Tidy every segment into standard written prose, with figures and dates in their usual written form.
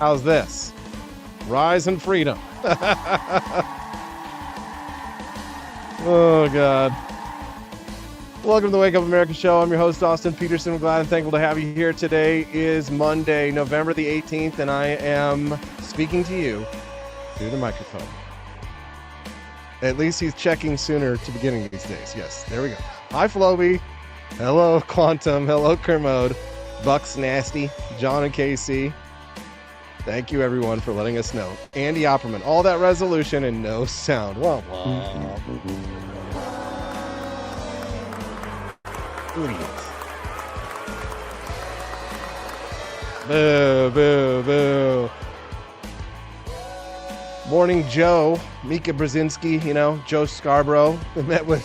How's this? Rise and freedom. Oh, God. Welcome to the Wake Up America Show. I'm your host, Austin Peterson. I'm glad and thankful to have you here. Today is Monday, November the 18th, and I am speaking to you through the microphone. At least he's checking sooner to beginning these days. Yes, there we go. Hi, Floby. Hello, Quantum. Hello, Kermode. Bucks Nasty. John and Casey. Thank you, everyone, for letting us know. Andy Opperman. All that resolution and no sound. Wah, wah. Idiots. Boo, boo, boo. Morning, Joe. Mika Brzezinski, Joe Scarborough. They met with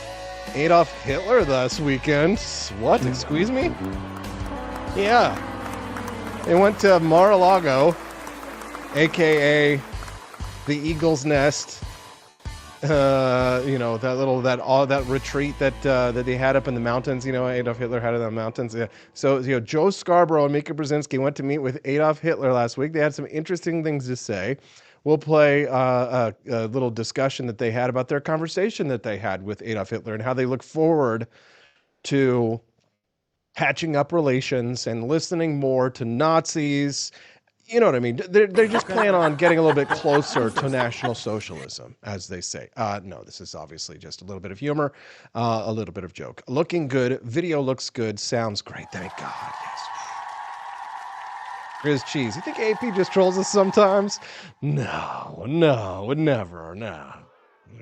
Adolf Hitler last weekend. What? Excuse me? Yeah. They went to Mar-a-Lago, a.k.a. the Eagle's Nest. That retreat that they had up in the mountains, Adolf Hitler had in the mountains. Yeah. So, Joe Scarborough and Mika Brzezinski went to meet with Adolf Hitler last week. They had some interesting things to say. We'll play a little discussion that they had about their conversation that they had with Adolf Hitler and how they look forward to patching up relations and listening more to Nazis. You know what I mean? They just plan on getting a little bit closer to National Socialism, as they say. No, this is obviously just a little bit of humor, a little bit of joke. Looking good. Video looks good. Sounds great. Thank God. Yes. Grizz Cheese. You think AP just trolls us sometimes? No, would never. No.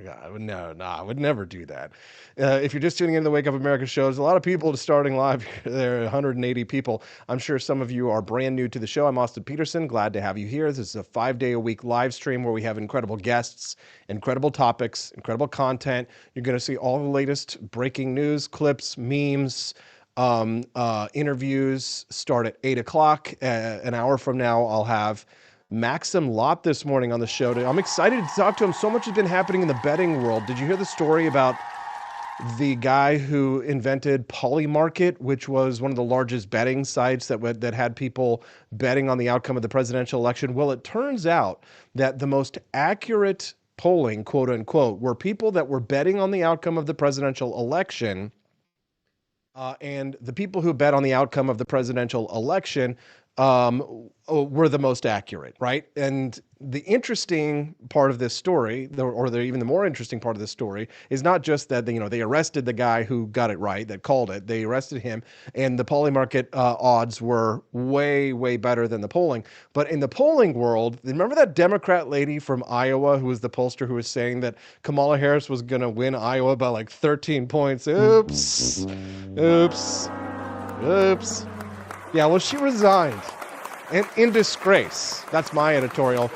God, no, I would never do that. If you're just tuning in to the Wake Up America show, there's a lot of people starting live. There are 180 people. I'm sure some of you are brand new to the show. I'm Austin Peterson. Glad to have you here. This is a 5-day-a-week live stream where we have incredible guests, incredible topics, incredible content. You're going to see all the latest breaking news, clips, memes, interviews start at 8 o'clock. An hour from now, I'll have Maxim Lott this morning on the show. I'm excited to talk to him. So much has been happening in the betting world. Did you hear the story about the guy who invented Polymarket, which was one of the largest betting sites that had people betting on the outcome of the presidential election? Well, it turns out that the most accurate polling, quote unquote, were people that were betting on the outcome of the presidential election. And the people who bet on the outcome of the presidential election were the most accurate, right? And the interesting part of this story, even the more interesting part of this story, is not just that they arrested the guy who got it right, that called it. They arrested him, and the Polymarket odds were way, way better than the polling. But in the polling world, remember that Democrat lady from Iowa who was the pollster who was saying that Kamala Harris was going to win Iowa by like 13 points? Oops. Yeah, well, she resigned, and in disgrace. That's my editorial.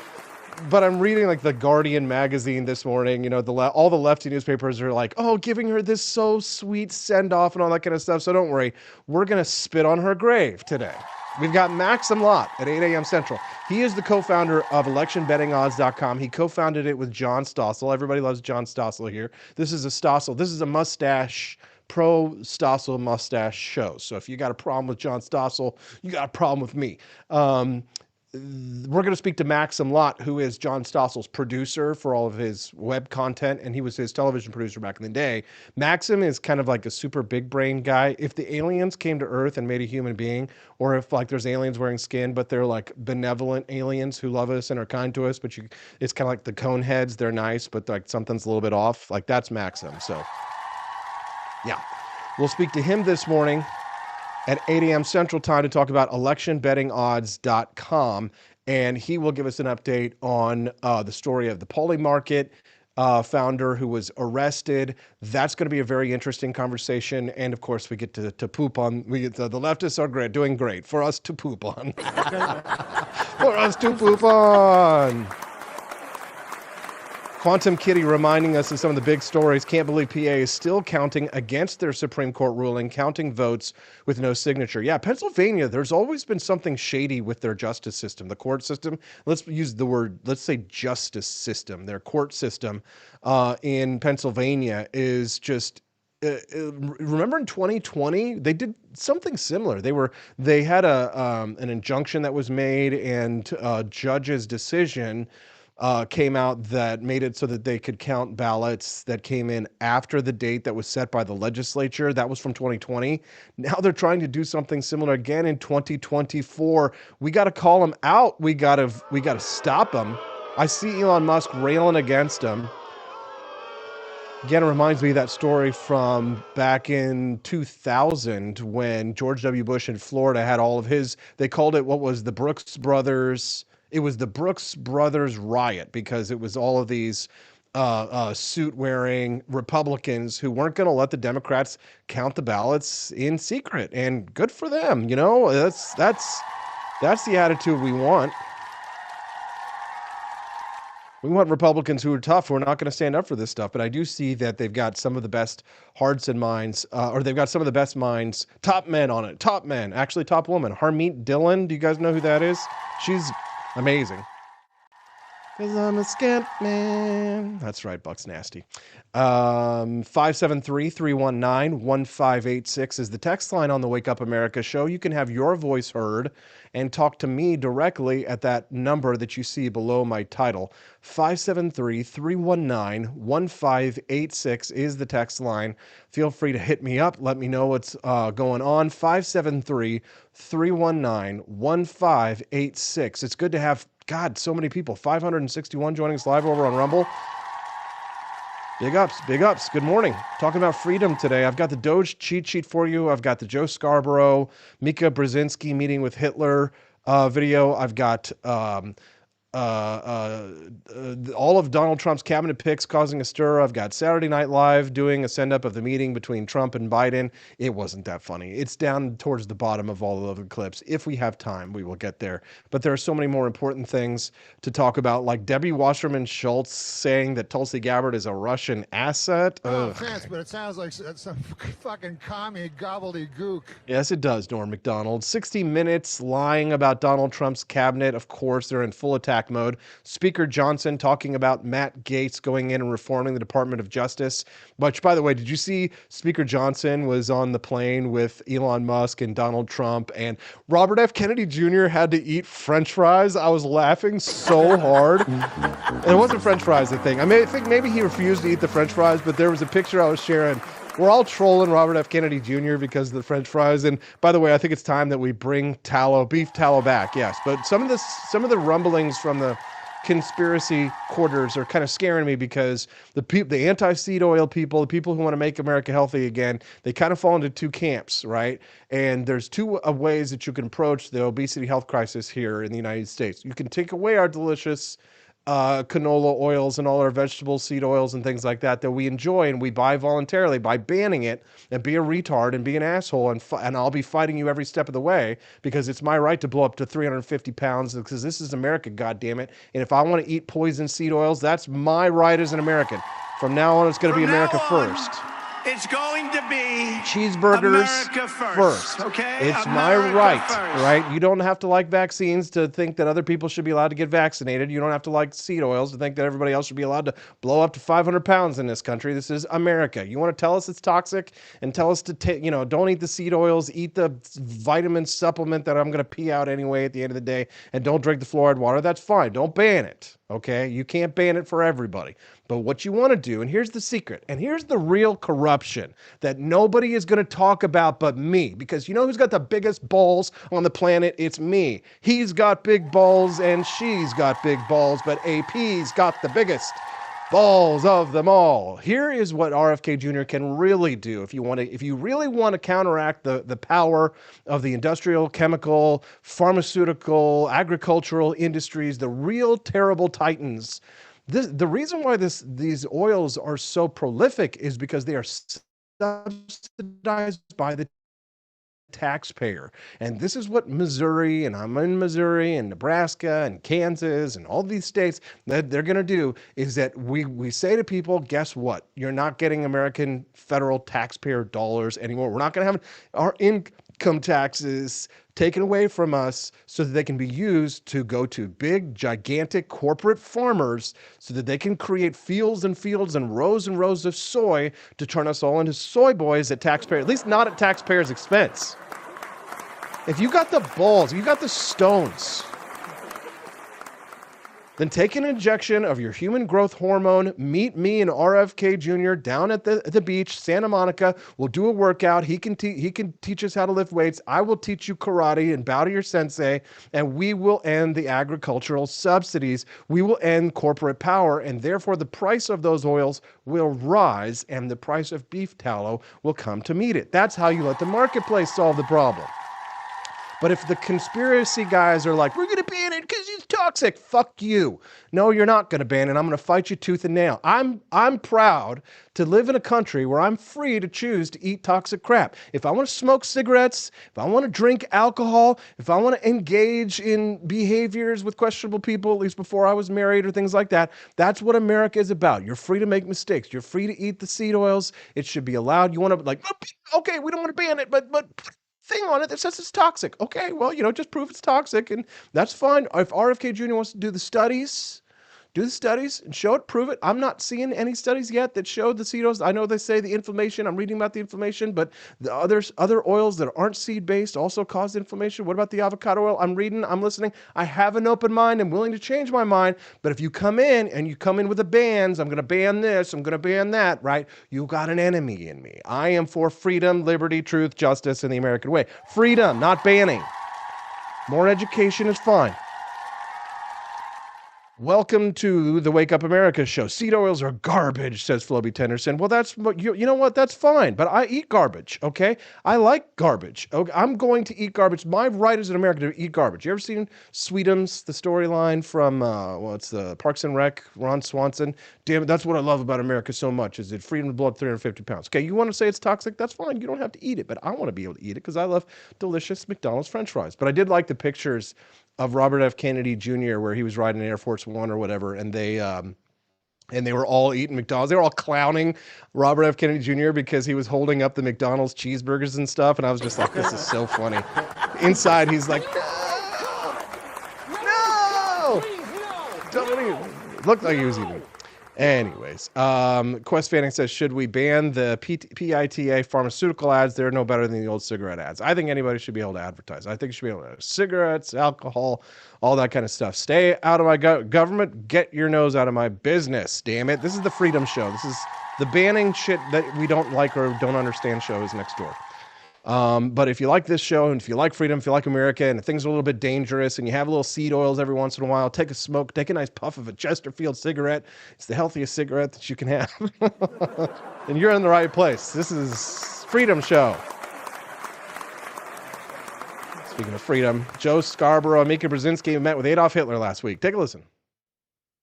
But I'm reading like the Guardian magazine this morning. All the lefty newspapers are like, oh, giving her this so sweet send off and all that kind of stuff. So don't worry, we're gonna spit on her grave today. We've got Maxim Lott at 8 a.m. Central. He is the co-founder of electionbettingodds.com. He co-founded it with John Stossel. Everybody loves John Stossel here. This is a Stossel. This is a mustache. Pro Stossel mustache show. So if you got a problem with John Stossel, you got a problem with me. We're going to speak to Maxim Lott, who is John Stossel's producer for all of his web content, and he was his television producer back in the day. Maxim is kind of like a super big brain guy. If the aliens came to Earth and made a human being, or if like there's aliens wearing skin, but they're like benevolent aliens who love us and are kind to us, but it's kind of like the cone heads. They're nice, but like something's a little bit off. Like that's Maxim. So yeah, we'll speak to him this morning at 8 a.m. Central Time to talk about electionbettingodds.com, and he will give us an update on the story of the Polymarket founder who was arrested. That's going to be a very interesting conversation, and of course, we get to poop on. The leftists are doing great for us to poop on. For us to poop on. Quantum Kitty reminding us of some of the big stories. Can't believe PA is still counting against their Supreme Court ruling, counting votes with no signature. Yeah, Pennsylvania, there's always been something shady with their justice system, the court system. Let's use the word, let's say justice system. Their court system in Pennsylvania is just remember in 2020 they did something similar. They had an injunction that was made, and a judge's decision came out that made it so that they could count ballots that came in after the date that was set by the legislature. That was from 2020. Now they're trying to do something similar again in 2024. We got to call them out. We got to stop them. I see Elon Musk railing against them. Again, it reminds me of that story from back in 2000 when George W. Bush in Florida had all of his, they called it, what was the Brooks Brothers? It was the Brooks Brothers riot, because it was all of these suit-wearing Republicans who weren't going to let the Democrats count the ballots in secret. And good for them, that's the attitude we want. We want Republicans who are tough, who are not going to stand up for this stuff. But I do see that they've got some of the best hearts and minds, or they've got some of the best minds, top men on it. Top men, actually top woman. Harmeet Dillon, do you guys know who that is? She's amazing. Because I'm a scamp man. That's right, Buck's nasty. 573-319-1586 is the text line on the Wake Up America show. You can have your voice heard and talk to me directly at that number that you see below my title. 573-319-1586 is the text line. Feel free to hit me up. Let me know what's going on. 573-319-1586. It's good to have, God, so many people. 561 joining us live over on Rumble. Big ups, big ups. Good morning. Talking about freedom today. I've got the DOGE Cheat Sheet for you. I've got the Joe Scarborough, Mika Brzezinski meeting with Hitler video. I've got all of Donald Trump's cabinet picks causing a stir. I've got Saturday Night Live doing a send-up of the meeting between Trump and Biden. It wasn't that funny. It's down towards the bottom of all of the clips. If we have time, we will get there. But there are so many more important things to talk about, like Debbie Wasserman Schultz saying that Tulsi Gabbard is a Russian asset. No offense, but it sounds like some fucking commie gobbledygook. Yes, it does, Norm MacDonald. 60 Minutes lying about Donald Trump's cabinet. Of course, they're in full attack mode. Speaker Johnson talking about Matt Gaetz going in and reforming the Department of Justice. Which, by the way, did you see Speaker Johnson was on the plane with Elon Musk and Donald Trump, and Robert F. Kennedy Jr. had to eat French fries? I was laughing so hard. And it wasn't French fries, I think. I think maybe he refused to eat the French fries, but there was a picture I was sharing. We're all trolling Robert F. Kennedy Jr. because of the French fries. And by the way, I think it's time that we bring beef tallow back. Yes, but some of the rumblings from the conspiracy quarters are kind of scaring me, because the anti-seed oil people, the people who want to make America healthy again, they kind of fall into two camps, right? And there's two ways that you can approach the obesity health crisis here in the United States. You can take away our delicious canola oils and all our vegetable seed oils and things like that we enjoy and we buy voluntarily, by banning it, and be a retard and be an asshole, and I'll be fighting you every step of the way, because it's my right to blow up to 350 pounds, because this is America, goddammit. And if I want to eat poison seed oils, that's my right as an American. From now on, it's going to be America first. It's going to be cheeseburgers America first. Okay, it's America my right, first. right? You don't have to like vaccines to think that other people should be allowed to get vaccinated. You don't have to like seed oils to think that everybody else should be allowed to blow up to 500 pounds in this country. This is America. You want to tell us it's toxic and tell us to don't eat the seed oils, eat the vitamin supplement that I'm going to pee out anyway at the end of the day, and don't drink the fluoride water. That's fine. Don't ban it. Okay, you can't ban it for everybody. But what you want to do, and here's the secret, and here's the real corruption that nobody is going to talk about but me, because you know who's got the biggest balls on the planet? It's me. He's got big balls and she's got big balls, but AP's got the biggest balls of them all. Here is what RFK Jr. can really do if you really want to counteract the power of the industrial, chemical, pharmaceutical, agricultural industries, the real terrible titans. The reason why these oils are so prolific is because they are subsidized by the taxpayer. And this is what Missouri, and I'm in Missouri and Nebraska and Kansas and all these states, that they're going to do is that we say to people, guess what? You're not getting American federal taxpayer dollars anymore. We're not going to have our income taxes taken away from us so that they can be used to go to big, gigantic corporate farmers so that they can create fields and fields and rows of soy to turn us all into soy boys at taxpayers, at least not at taxpayers' expense. If you got the balls, if you got the stones, then take an injection of your human growth hormone, meet me and RFK Jr. down at the beach, Santa Monica. We'll do a workout. He can teach us how to lift weights. I will teach you karate and bow to your sensei, and we will end the agricultural subsidies. We will end corporate power, and therefore the price of those oils will rise, and the price of beef tallow will come to meet it. That's how you let the marketplace solve the problem. But if the conspiracy guys are like, we're going to ban it because it's toxic, fuck you. No, you're not going to ban it. I'm going to fight you tooth and nail. I'm proud to live in a country where I'm free to choose to eat toxic crap. If I want to smoke cigarettes, if I want to drink alcohol, if I want to engage in behaviors with questionable people, at least before I was married or things like that, that's what America is about. You're free to make mistakes. You're free to eat the seed oils. It should be allowed. You want to like, okay, we don't want to ban it, but thing on it that says it's toxic. Okay, well, just prove it's toxic, and that's fine. If RFK Jr. wants to do the studies and show it, prove it. I'm not seeing any studies yet that showed the seed oils. I know they say the inflammation. I'm reading about the inflammation, but the other oils that aren't seed-based also cause inflammation. What about the avocado oil? I'm reading, I'm listening. I have an open mind. I'm willing to change my mind, but if you come in with the bans, I'm going to ban this, I'm going to ban that, right? You got an enemy in me. I am for freedom, liberty, truth, justice, and the American way. Freedom, not banning. More education is fine. Welcome to the Wake Up America show. Seed oils are garbage, says Floby Tenderson. Well, that's you know what? That's fine, but I eat garbage, okay? I like garbage. Okay? I'm going to eat garbage. My right as an American to eat garbage. You ever seen Sweetums, the storyline from, it's the Parks and Rec, Ron Swanson? Damn it, that's what I love about America so much, is it freedom to blow up 350 pounds. Okay, you want to say it's toxic? That's fine. You don't have to eat it, but I want to be able to eat it because I love delicious McDonald's French fries. But I did like the pictures of Robert F. Kennedy Jr., where he was riding Air Force One or whatever, and they were all eating McDonald's. They were all clowning Robert F. Kennedy Jr. because he was holding up the McDonald's cheeseburgers and stuff, and I was just like, this is so funny. Inside, he's like, no! Don't eat. Looked like he was eating. Anyways, Quest Fanning says, should we ban the PITA pharmaceutical ads? They're no better than the old cigarette ads. I think anybody should be able to advertise. I think you should be able to cigarettes, alcohol, all that kind of stuff. Stay out of my government. Get your nose out of my business, damn it. This is the Freedom Show. This is the banning shit that we don't like or don't understand show is next door. But if you like this show, and if you like freedom, if you like America, and if things are a little bit dangerous, and you have a little seed oils every once in a while, take a smoke, take a nice puff of a Chesterfield cigarette. It's the healthiest cigarette that you can have. And you're in the right place. This is Freedom Show. Speaking of freedom, Joe Scarborough and Mika Brzezinski met with Adolf Hitler last week. Take a listen.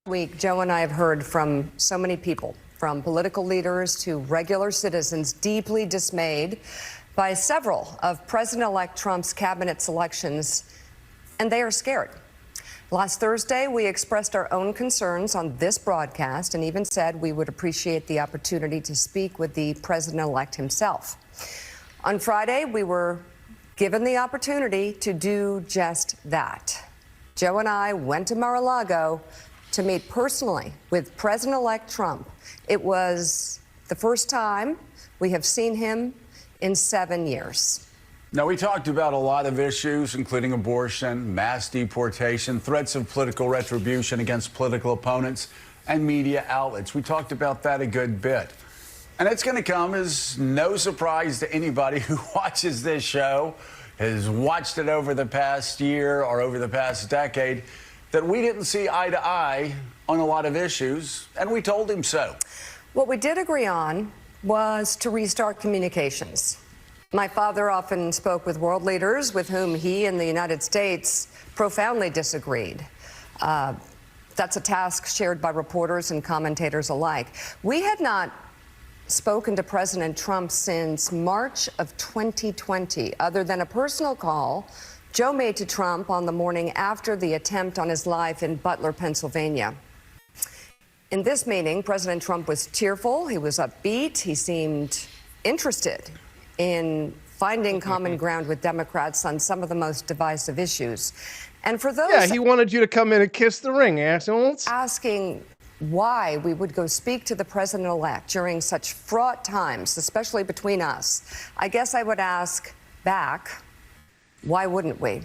Week, Joe and I have heard from so many people, from political leaders to regular citizens, deeply dismayed by several of President-elect Trump's cabinet selections, and they are scared. Last Thursday, we expressed our own concerns on this broadcast and even said we would appreciate the opportunity to speak with the president-elect himself. On Friday, we were given the opportunity to do just that. Joe and I went to Mar-a-Lago to meet personally with President-elect Trump. It was the first time we have seen him in 7 years. Now, we talked about a lot of issues, including abortion, mass deportation, threats of political retribution against political opponents, and media outlets. We talked about that a good bit. And it's going to come as no surprise to anybody who watches this show, has watched it over the past year or over the past decade, that we didn't see eye to eye on a lot of issues, and we told him so. What we did agree on was to restart communications. My father often spoke with world leaders with whom he and the United States profoundly disagreed. That's a task shared by reporters and commentators alike. We had not spoken to President Trump since March of 2020, other than a personal call Joe made to Trump on the morning after the attempt on his life in Butler, Pennsylvania. In this meeting, President Trump was cheerful, he was upbeat, he seemed interested in finding common ground with Democrats on some of the most divisive issues. And for those Yeah, he wanted you to come in and kiss the ring, assholes. asking why we would go speak to the president-elect during such fraught times, especially between us, I guess I would ask back, why wouldn't we?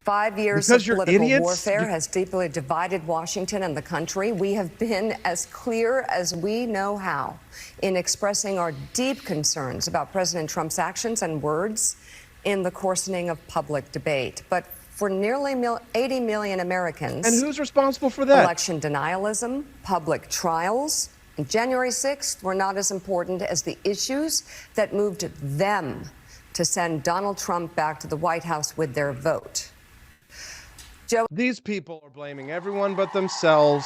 5 years Because of you're political idiots? warfare has deeply divided Washington and the country. We have been as clear as we know how in expressing our deep concerns about President Trump's actions and words in the coarsening of public debate. But for nearly 80 million Americans, And who's responsible for that? election denialism, public trials, and January 6th were not as important as the issues that moved them to send Donald Trump back to the White House with their vote. These people are blaming everyone but themselves.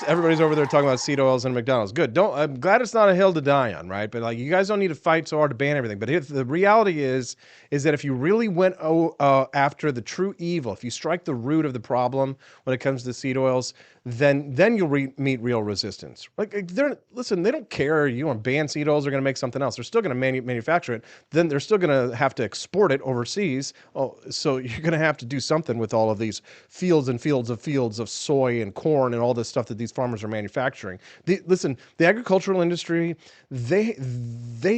Everybody's over there talking about seed oils and McDonald's. Good. I'm glad it's not a hill to die on, right? But like, you guys don't need to fight so hard to ban everything. But the reality is that if you really went after the true evil, if you strike the root of the problem when it comes to seed oils, then you'll meet real resistance. Like, listen, they don't care. You want to ban seed oils, they're going to make something else. They're still going to manufacture it. Then they're still going to have to export it overseas. Oh, so you're going to have to do something with all of these fields and fields of soy and corn and all this stuff that these farmers are manufacturing. Listen, the agricultural industry, they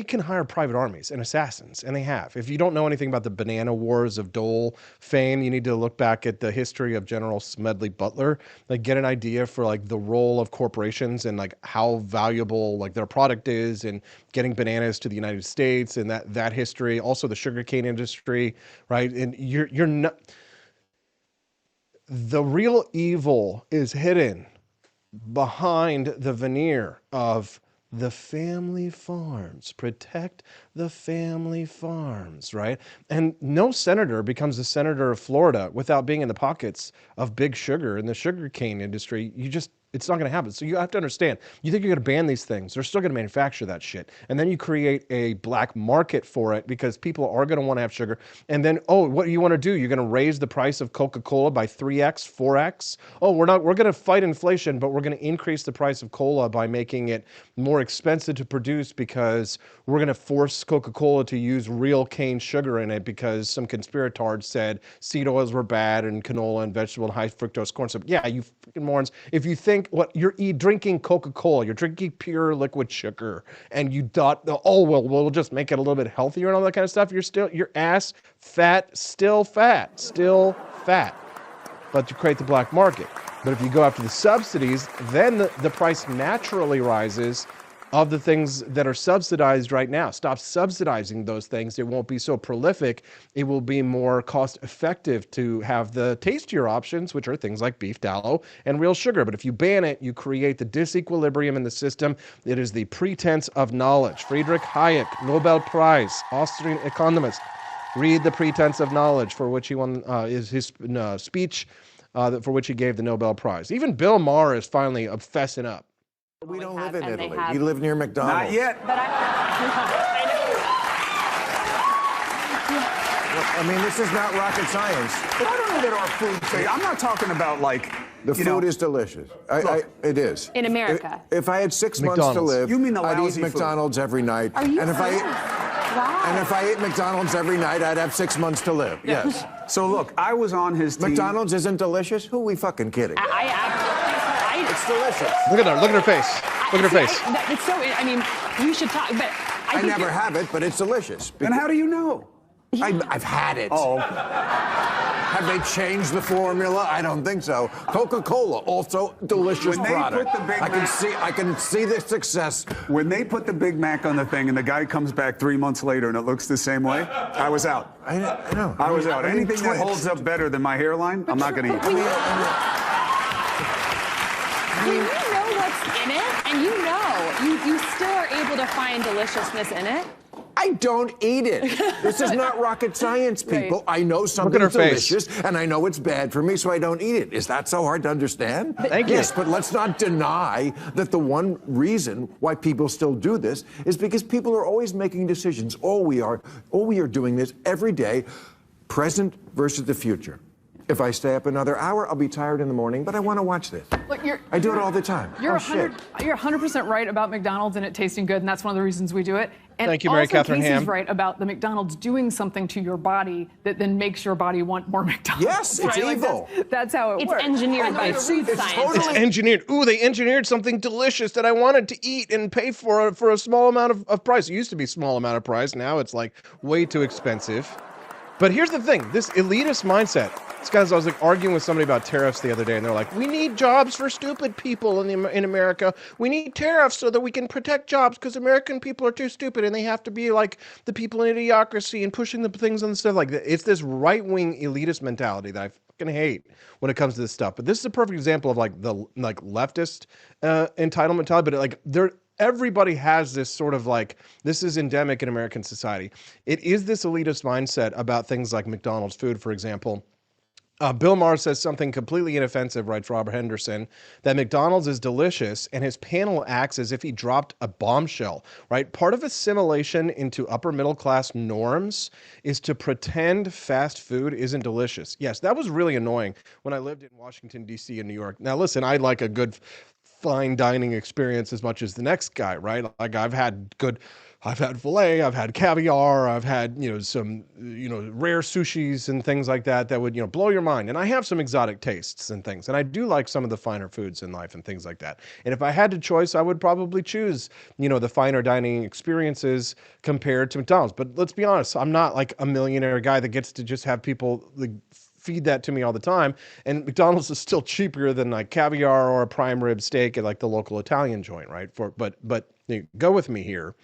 can hire private armies and assassins, and they have. If you don't know anything about the banana wars of Dole fame, you need to look back at the history of General Smedley Butler. Like, get an idea for like the role of corporations and like how valuable like their product is in getting bananas to the United States, and that history. Also the sugarcane industry, right? And you're not. The real evil is hidden behind the veneer of the family farms. Protect the family farms, right? And no senator becomes the senator of Florida without being in the pockets of big sugar in the sugarcane industry. It's not going to happen. So you have to understand, you think you're going to ban these things, they're still going to manufacture that shit. And then you create a black market for it because people are going to want to have sugar. And then, what do you want to do? You're going to raise the price of Coca-Cola by 3x, 4x? We're going to fight inflation, but we're going to increase the price of cola by making it more expensive to produce because we're going to force Coca-Cola to use real cane sugar in it because some conspirators said seed oils were bad and canola and vegetable and high fructose corn syrup. Yeah, you fucking morons. If you think you're drinking Coca-Cola, you're drinking pure liquid sugar, and you thought, we'll just make it a little bit healthier and all that kind of stuff, your ass still fat. But you create the black market. But if you go after the subsidies, then the price naturally rises of the things that are subsidized right now. Stop subsidizing those things. It won't be so prolific. It will be more cost effective to have the tastier options, which are things like beef tallow and real sugar. But if you ban it, you create the disequilibrium in the system. It is the pretense of knowledge. Friedrich Hayek, Nobel Prize, Austrian economist. Read The Pretense of Knowledge, for which he won his speech for which he gave the Nobel Prize. Even Bill Maher is finally fessing up. We don't live in Italy. We live near McDonald's. Not yet. I mean, this is not rocket science. But I don't know that our food tastes. I'm not talking about like the food is delicious. It is. In America. If I had 6 months to live, You mean the I'd eat lousy food. McDonald's every night. Are you and if Wow. I ate McDonald's every night, I'd have 6 months to live. Yes. So look, I was on his team. McDonald's isn't delicious? Who are we fucking kidding? It's delicious. Look at her. Look at her face. Look at her face. It's so. I mean, we should talk. But I never have it, but it's delicious. And how do you know? I've had it. Oh. Have they changed the formula? I don't think so. Coca-Cola, also delicious When they product. put the Big I Mac- can see the success. When they put the Big Mac on the thing and the guy comes back 3 months later and it looks the same way, I was out. I know. I was out. Anything that holds up better than my hairline, I'm not going to eat. When you know what's in it, and you still are able to find deliciousness in it. I don't eat it. This is not rocket science, people. Right. I know something's her face. delicious, and I know it's bad for me, so I don't eat it. Is that so hard to understand? Thank you. Yes, but let's not deny that the one reason why people still do this is because people are always making decisions. All we are doing this every day, present versus the future. If I stay up another hour, I'll be tired in the morning, but I want to watch this. Look, I do it all the time. You're Oh, shit. 100% right about McDonald's and it tasting good, and that's one of the reasons we do it. And Thank you, Mary also, Catherine Casey's Ham. right about the McDonald's doing something to your body that then makes your body want more McDonald's. Yes, it's right? Like, evil. that's how it It's works. engineered by food scientists. It's engineered. Ooh, they engineered something delicious that I wanted to eat and pay for a small amount of price. It used to be a small amount of price. Now it's like way too expensive. But here's the thing, this elitist mindset. It's guys, I was like arguing with somebody about tariffs the other day, and they're like, we need jobs for stupid people in America. We need tariffs so that we can protect jobs because American people are too stupid and they have to be like the people in idiocracy and pushing the things and stuff like that. It's this right-wing elitist mentality that I fucking hate when it comes to this stuff. But this is a perfect example of like the leftist entitlement mentality, but like everybody has this sort of like, this is endemic in American society. It is this elitist mindset about things like McDonald's food, for example. Bill Maher says something completely inoffensive, writes Robert Henderson, that McDonald's is delicious, and his panel acts as if he dropped a bombshell, right? Part of assimilation into upper middle class norms is to pretend fast food isn't delicious. Yes, that was really annoying when I lived in Washington, D.C. and New York. Now, listen, I like a good fine dining experience as much as the next guy, right? Like I've had filet, I've had caviar, I've had, some, rare sushis and things like that would, blow your mind. And I have some exotic tastes and things. And I do like some of the finer foods in life and things like that. And if I had to choice, I would probably choose, the finer dining experiences compared to McDonald's. But let's be honest, I'm not like a millionaire guy that gets to just have people like feed that to me all the time. And McDonald's is still cheaper than like caviar or a prime rib steak at like the local Italian joint, right? But go with me here.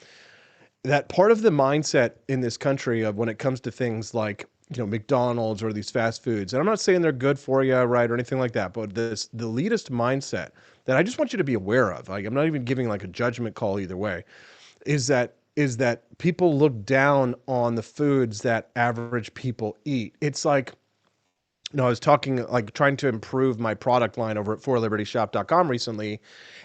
That part of the mindset in this country of when it comes to things like, McDonald's or these fast foods, and I'm not saying they're good for you, right, or anything like that, but the elitist mindset that I just want you to be aware of, like I'm not even giving like a judgment call either way, is that people look down on the foods that average people eat. It's like, I was trying to improve my product line over at forlibertyshop.com recently.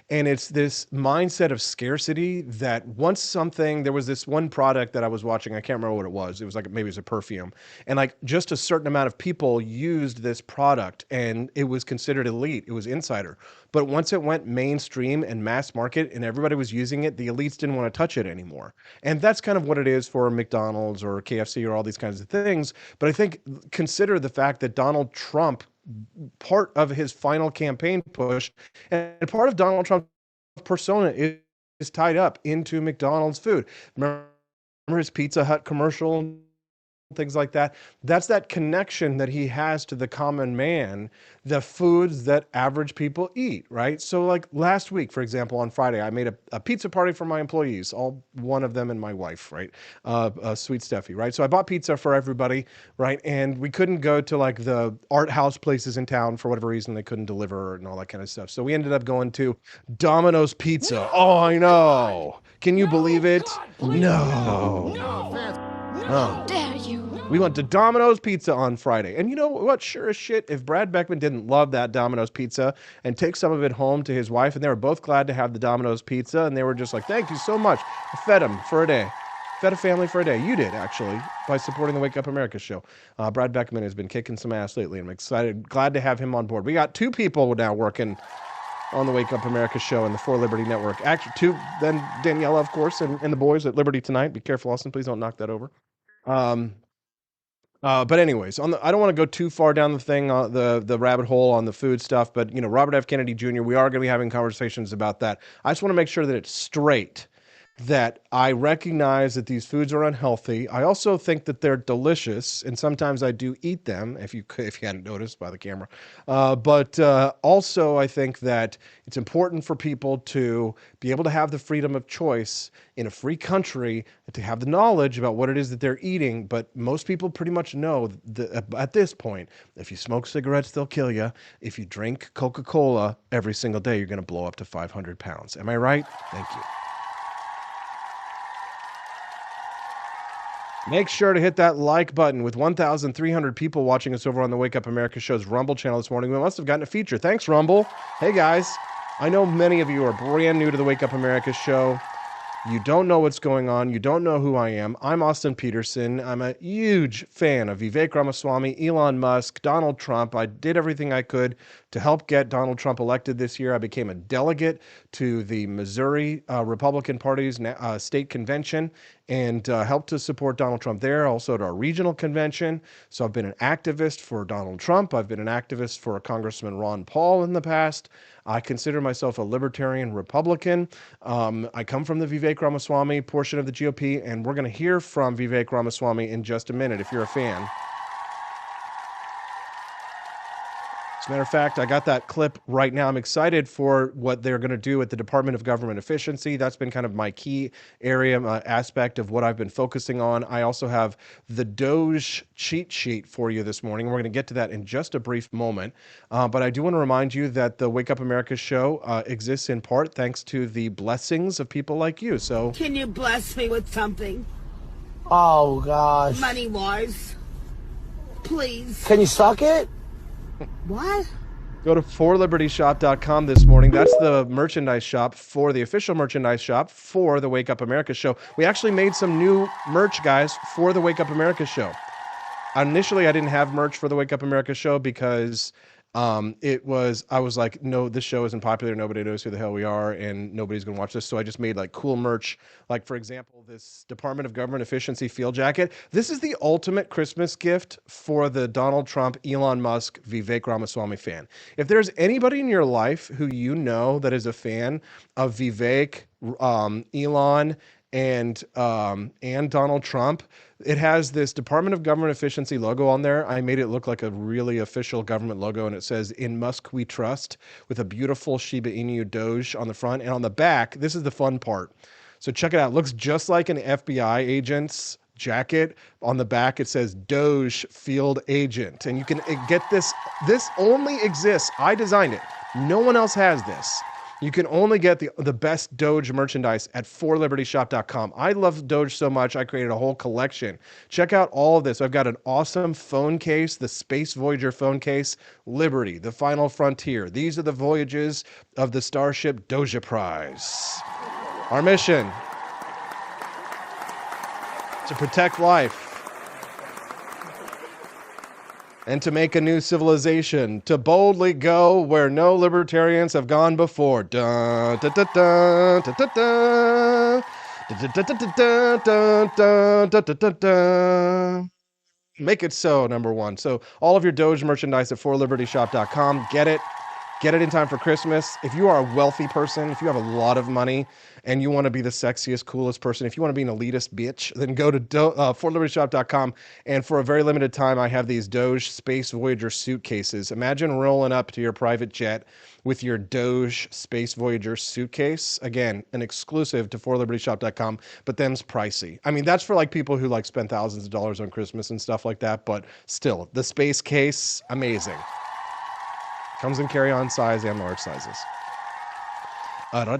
And it's this mindset of scarcity that there was this one product that I was watching. I can't remember what it was. It was like, maybe it was a perfume. And like just a certain amount of people used this product and it was considered elite. It was insider. But once it went mainstream and mass market and everybody was using it, the elites didn't want to touch it anymore. And that's kind of what it is for McDonald's or KFC or all these kinds of things. But I think consider the fact that Donald Trump, part of his final campaign push, and part of Donald Trump's persona is tied up into McDonald's food. Remember his Pizza Hut commercial, things like that? That's that connection that he has to the common man, the foods that average people eat, right? So like last week, for example, on Friday, I made a pizza party for my employees, all one of them and my wife, right? Sweet Steffi, right? So I bought pizza for everybody, right? And we couldn't go to like the art house places in town for whatever reason. They couldn't deliver and all that kind of stuff. So we ended up going to Domino's Pizza. Oh, I know. Can you believe it? No. How dare you? We went to Domino's Pizza on Friday. And you know what? Sure as shit, if Brad Beckman didn't love that Domino's Pizza and take some of it home to his wife, and they were both glad to have the Domino's Pizza, and they were just like, thank you so much. I fed him for a day. Fed a family for a day. You did, actually, by supporting the Wake Up America show. Brad Beckman has been kicking some ass lately. I'm excited, glad to have him on board. We got 2 people now working on the Wake Up America show and the For Liberty Network. Actually, 2, then Daniela, of course, and the boys at Liberty Tonight. Be careful, Austin. Please don't knock that over. But anyways, I don't want to go too far down the thing, the rabbit hole on the food stuff, but Robert F. Kennedy Jr., we are going to be having conversations about that. I just want to make sure that it's straight, that I recognize that these foods are unhealthy. I also think that they're delicious, and sometimes I do eat them, if you hadn't noticed by the camera. But also I think that it's important for people to be able to have the freedom of choice in a free country, to have the knowledge about what it is that they're eating. But most people pretty much know that at this point, if you smoke cigarettes, they'll kill you. If you drink Coca-Cola every single day, you're going to blow up to 500 pounds. Am I right? Thank you. Make sure to hit that like button. With 1,300 people watching us over on the Wake Up America show's Rumble channel this morning, we must have gotten a feature. Thanks, Rumble. Hey, guys. I know many of you are brand new to the Wake Up America show. You don't know what's going on. You don't know who I am. I'm Austin Peterson. I'm a huge fan of Vivek Ramaswamy, Elon Musk, Donald Trump. I did everything I could to help get Donald Trump elected this year. I became a delegate to the Missouri Republican Party's state convention and helped to support Donald Trump there, also at our regional convention. So I've been an activist for Donald Trump. I've been an activist for Congressman Ron Paul in the past. I consider myself a libertarian Republican. I come from the Vivek Ramaswamy portion of the GOP, and we're going to hear from Vivek Ramaswamy in just a minute if you're a fan. As a matter of fact, I got that clip right now. I'm excited for what they're going to do at the Department of Government Efficiency. That's been kind of my key area, aspect of what I've been focusing on. I also have the DOGE Cheat Sheet for you this morning. We're going to get to that in just a brief moment. But I do want to remind you that the Wake Up America show exists in part thanks to the blessings of people like you. So, can you bless me with something? Oh, gosh. Money-wise. Please. Can you suck it? What? Go to forlibertyshop.com this morning. That's the merchandise shop for the official merchandise shop for the Wake Up America show. We actually made some new merch, guys, for the Wake Up America show. Initially, I didn't have merch for the Wake Up America show because I was like, no, this show isn't popular. Nobody knows who the hell we are, and nobody's going to watch this. So I just made like cool merch. Like, for example, this Department of Government Efficiency field jacket. This is the ultimate Christmas gift for the Donald Trump, Elon Musk, Vivek Ramaswamy fan. If there's anybody in your life who you know that is a fan of Vivek, Elon, and Donald Trump, it has this Department of Government Efficiency logo on there. I made it look like a really official government logo, and it says, "In Musk we trust," with a beautiful Shiba Inu Doge on the front. And on the back, this is the fun part. So check it out. It looks just like an FBI agent's jacket. On the back, it says Doge Field Agent. And you can get this. This only exists. I designed it. No one else has this. You can only get the best Doge merchandise at forlibertyshop.com. I love Doge so much, I created a whole collection. Check out all of this. I've got an awesome phone case, the Space Voyager phone case, Liberty, the Final Frontier. These are the voyages of the Starship Doge Prize. Our mission: to protect life and to make a new civilization, to boldly go where no libertarians have gone before. Dun, dun, dun, dun, dun, dun, dun. Dun, dun, dun, dun, dun, dun, dun, dun, dun. Make it so, number one. So all of your Doge merchandise at forlibertyshop.com. Get it. Get it in time for Christmas. If you are a wealthy person, if you have a lot of money and you want to be the sexiest, coolest person, if you want to be an elitist bitch, then go to forlibertyshop.com. And for a very limited time, I have these Doge Space Voyager suitcases. Imagine rolling up to your private jet with your Doge Space Voyager suitcase. Again, an exclusive to forlibertyshop.com, but them's pricey. I mean, that's for like people who like spend thousands of dollars on Christmas and stuff like that, but still, the space case, amazing. Comes in carry-on size and large sizes. Yeah,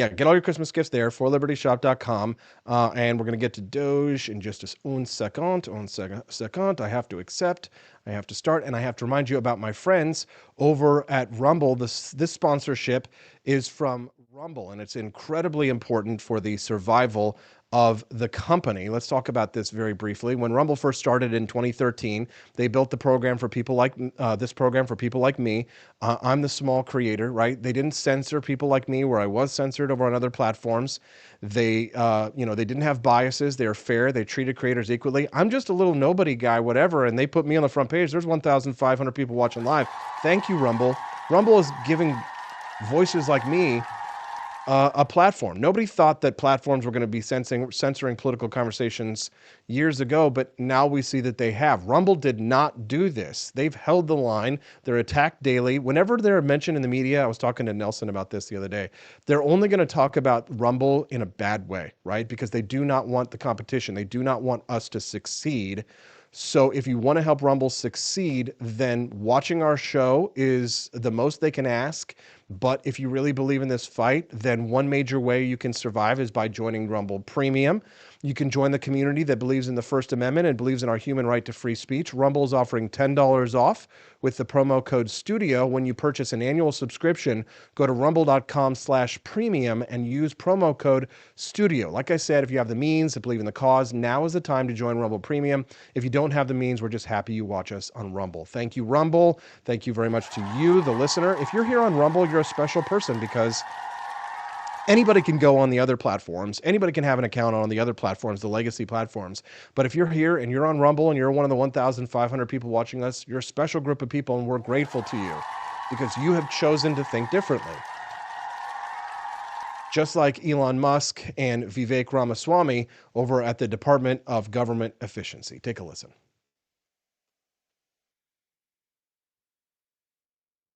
get all your Christmas gifts there, forlibertyshop.com. And we're going to get to Doge in just un second. I have to accept, I have to start, and I have to remind you about my friends over at Rumble. This sponsorship is from Rumble, and it's incredibly important for the survival of the company. Let's talk about this very briefly. When Rumble first started in 2013, they built the program for people like this program for people like me. I'm the small creator, right? They didn't censor people like me where I was censored over on other platforms. They, they didn't have biases. They were fair. They treated creators equally. I'm just a little nobody guy, whatever, and they put me on the front page. There's 1,500 people watching live. Thank you, Rumble. Rumble is giving voices like me a platform. Nobody thought that platforms were going to be censoring political conversations years ago, but now we see that they have. Rumble did not do this. They've held the line. They're attacked daily. Whenever they're mentioned in the media, I was talking to Nelson about this the other day, they're only going to talk about Rumble in a bad way, right? Because they do not want the competition. They do not want us to succeed. So if you want to help Rumble succeed, then watching our show is the most they can ask. But if you really believe in this fight, then one major way you can survive is by joining Rumble Premium. You can join the community that believes in the First Amendment and believes in our human right to free speech. Rumble is offering $10 off with the promo code STUDIO. When you purchase an annual subscription, go to rumble.com/premium and use promo code STUDIO. Like I said, if you have the means to believe in the cause, now is the time to join Rumble Premium. If you don't have the means, we're just happy you watch us on Rumble. Thank you, Rumble. Thank you very much to you, the listener. If you're here on Rumble, you're a special person because anybody can go on the other platforms. Anybody can have an account on the other platforms, the legacy platforms. But if you're here and you're on Rumble and you're one of the 1,500 people watching us, you're a special group of people, and we're grateful to you because you have chosen to think differently. Just like Elon Musk and Vivek Ramaswamy over at the Department of Government Efficiency. Take a listen.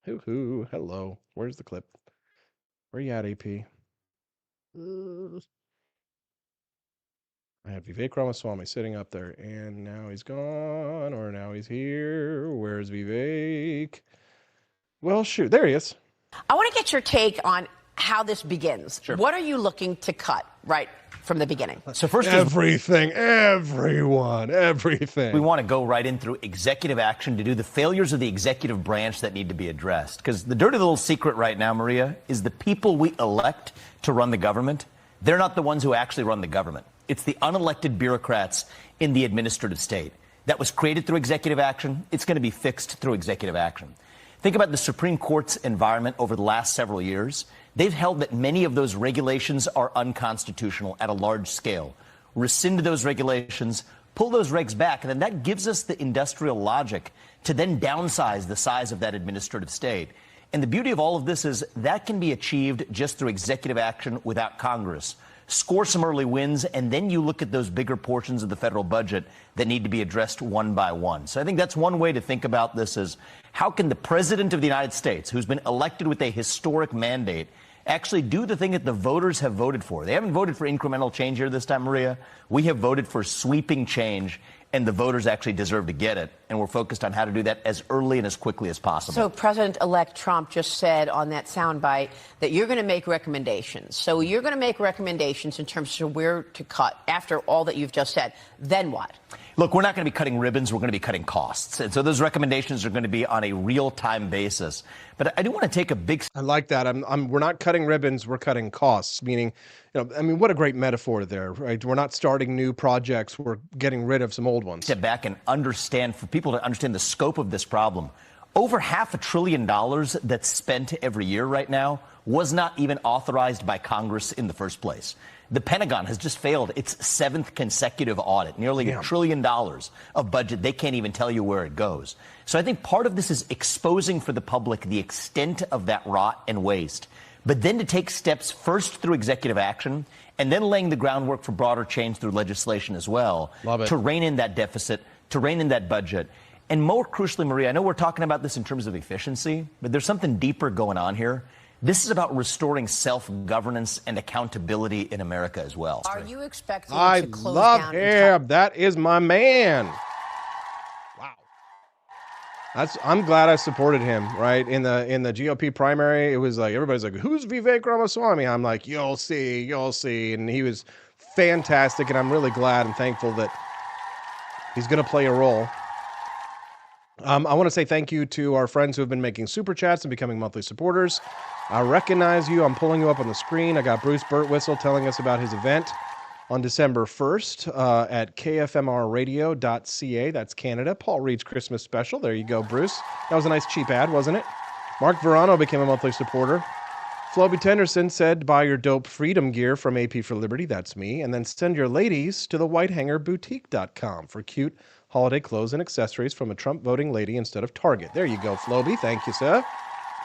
Hoo-hoo, hello. Where's the clip? Where you at, AP? I have Vivek Ramaswamy sitting up there, and now he's gone, or now he's here. Where's Vivek? Well, shoot, there he is. I want to get your take on how this begins. Sure. What are you looking to cut right from the beginning? So first, everything, everything. We want to go right in through executive action to do the failures of the executive branch that need to be addressed. Because the dirty little secret right now, Maria, is the people we elect to run the government, they're not the ones who actually run the government. It's the unelected bureaucrats in the administrative state. That was created through executive action. It's going to be fixed through executive action. Think about the Supreme Court's environment over the last several years. They've held that many of those regulations are unconstitutional at a large scale. Rescind those regulations, pull those regs back, and then that gives us the industrial logic to then downsize the size of that administrative state. And the beauty of all of this is that can be achieved just through executive action without Congress. Score some early wins, and then you look at those bigger portions of the federal budget that need to be addressed one by one. So I think that's one way to think about this is how can the President of the United States, who's been elected with a historic mandate, actually do the thing that the voters have voted for? They haven't voted for incremental change here this time, Maria. We have voted for sweeping change, and the voters actually deserve to get it. And we're focused on how to do that as early and as quickly as possible. So President-elect Trump just said on that soundbite that you're going to make recommendations. So you're going to make recommendations in terms of where to cut after all that you've just said. Then what? Look, we're not going to be cutting ribbons. We're going to be cutting costs. And so those recommendations are going to be on a real-time basis. But I do want to take a big... I like that. We're not cutting ribbons. We're cutting costs, meaning, what a great metaphor there, right? We're not starting new projects. We're getting rid of some old ones. Step back and understand, for people to understand the scope of this problem. Over $500 billion that's spent every year right now was not even authorized by Congress in the first place. The Pentagon has just failed its 7th consecutive audit, nearly $1 trillion of budget. They can't even tell you where it goes. So I think part of this is exposing for the public the extent of that rot and waste, but then to take steps first through executive action and then laying the groundwork for broader change through legislation as well. Love it. To rein in that deficit, to rein in that budget. And more crucially, Maria, I know we're talking about this in terms of efficiency, but there's something deeper going on here. This is about restoring self-governance and accountability in America as well. Are you expecting I to close love down? him. That is my man. Wow. I'm glad I supported him, right? In the GOP primary, it was like, everybody's like, who's Vivek Ramaswamy? I'm like, you'll see. And he was fantastic, and I'm really glad and thankful that he's going to play a role. I want to say thank you to our friends who have been making super chats and becoming monthly supporters. I recognize you. I'm pulling you up on the screen. I got Bruce Birtwhistle telling us about his event on December 1st at kfmrradio.ca. That's Canada. Paul Reed's Christmas special. There you go, Bruce. That was a nice cheap ad, wasn't it? Mark Verano became a monthly supporter. Floby Tenderson said, buy your dope freedom gear from AP for Liberty. That's me. And then send your ladies to the whitehangerboutique.com for cute holiday clothes and accessories from a Trump voting lady instead of Target. There you go, Floby. Thank you, sir.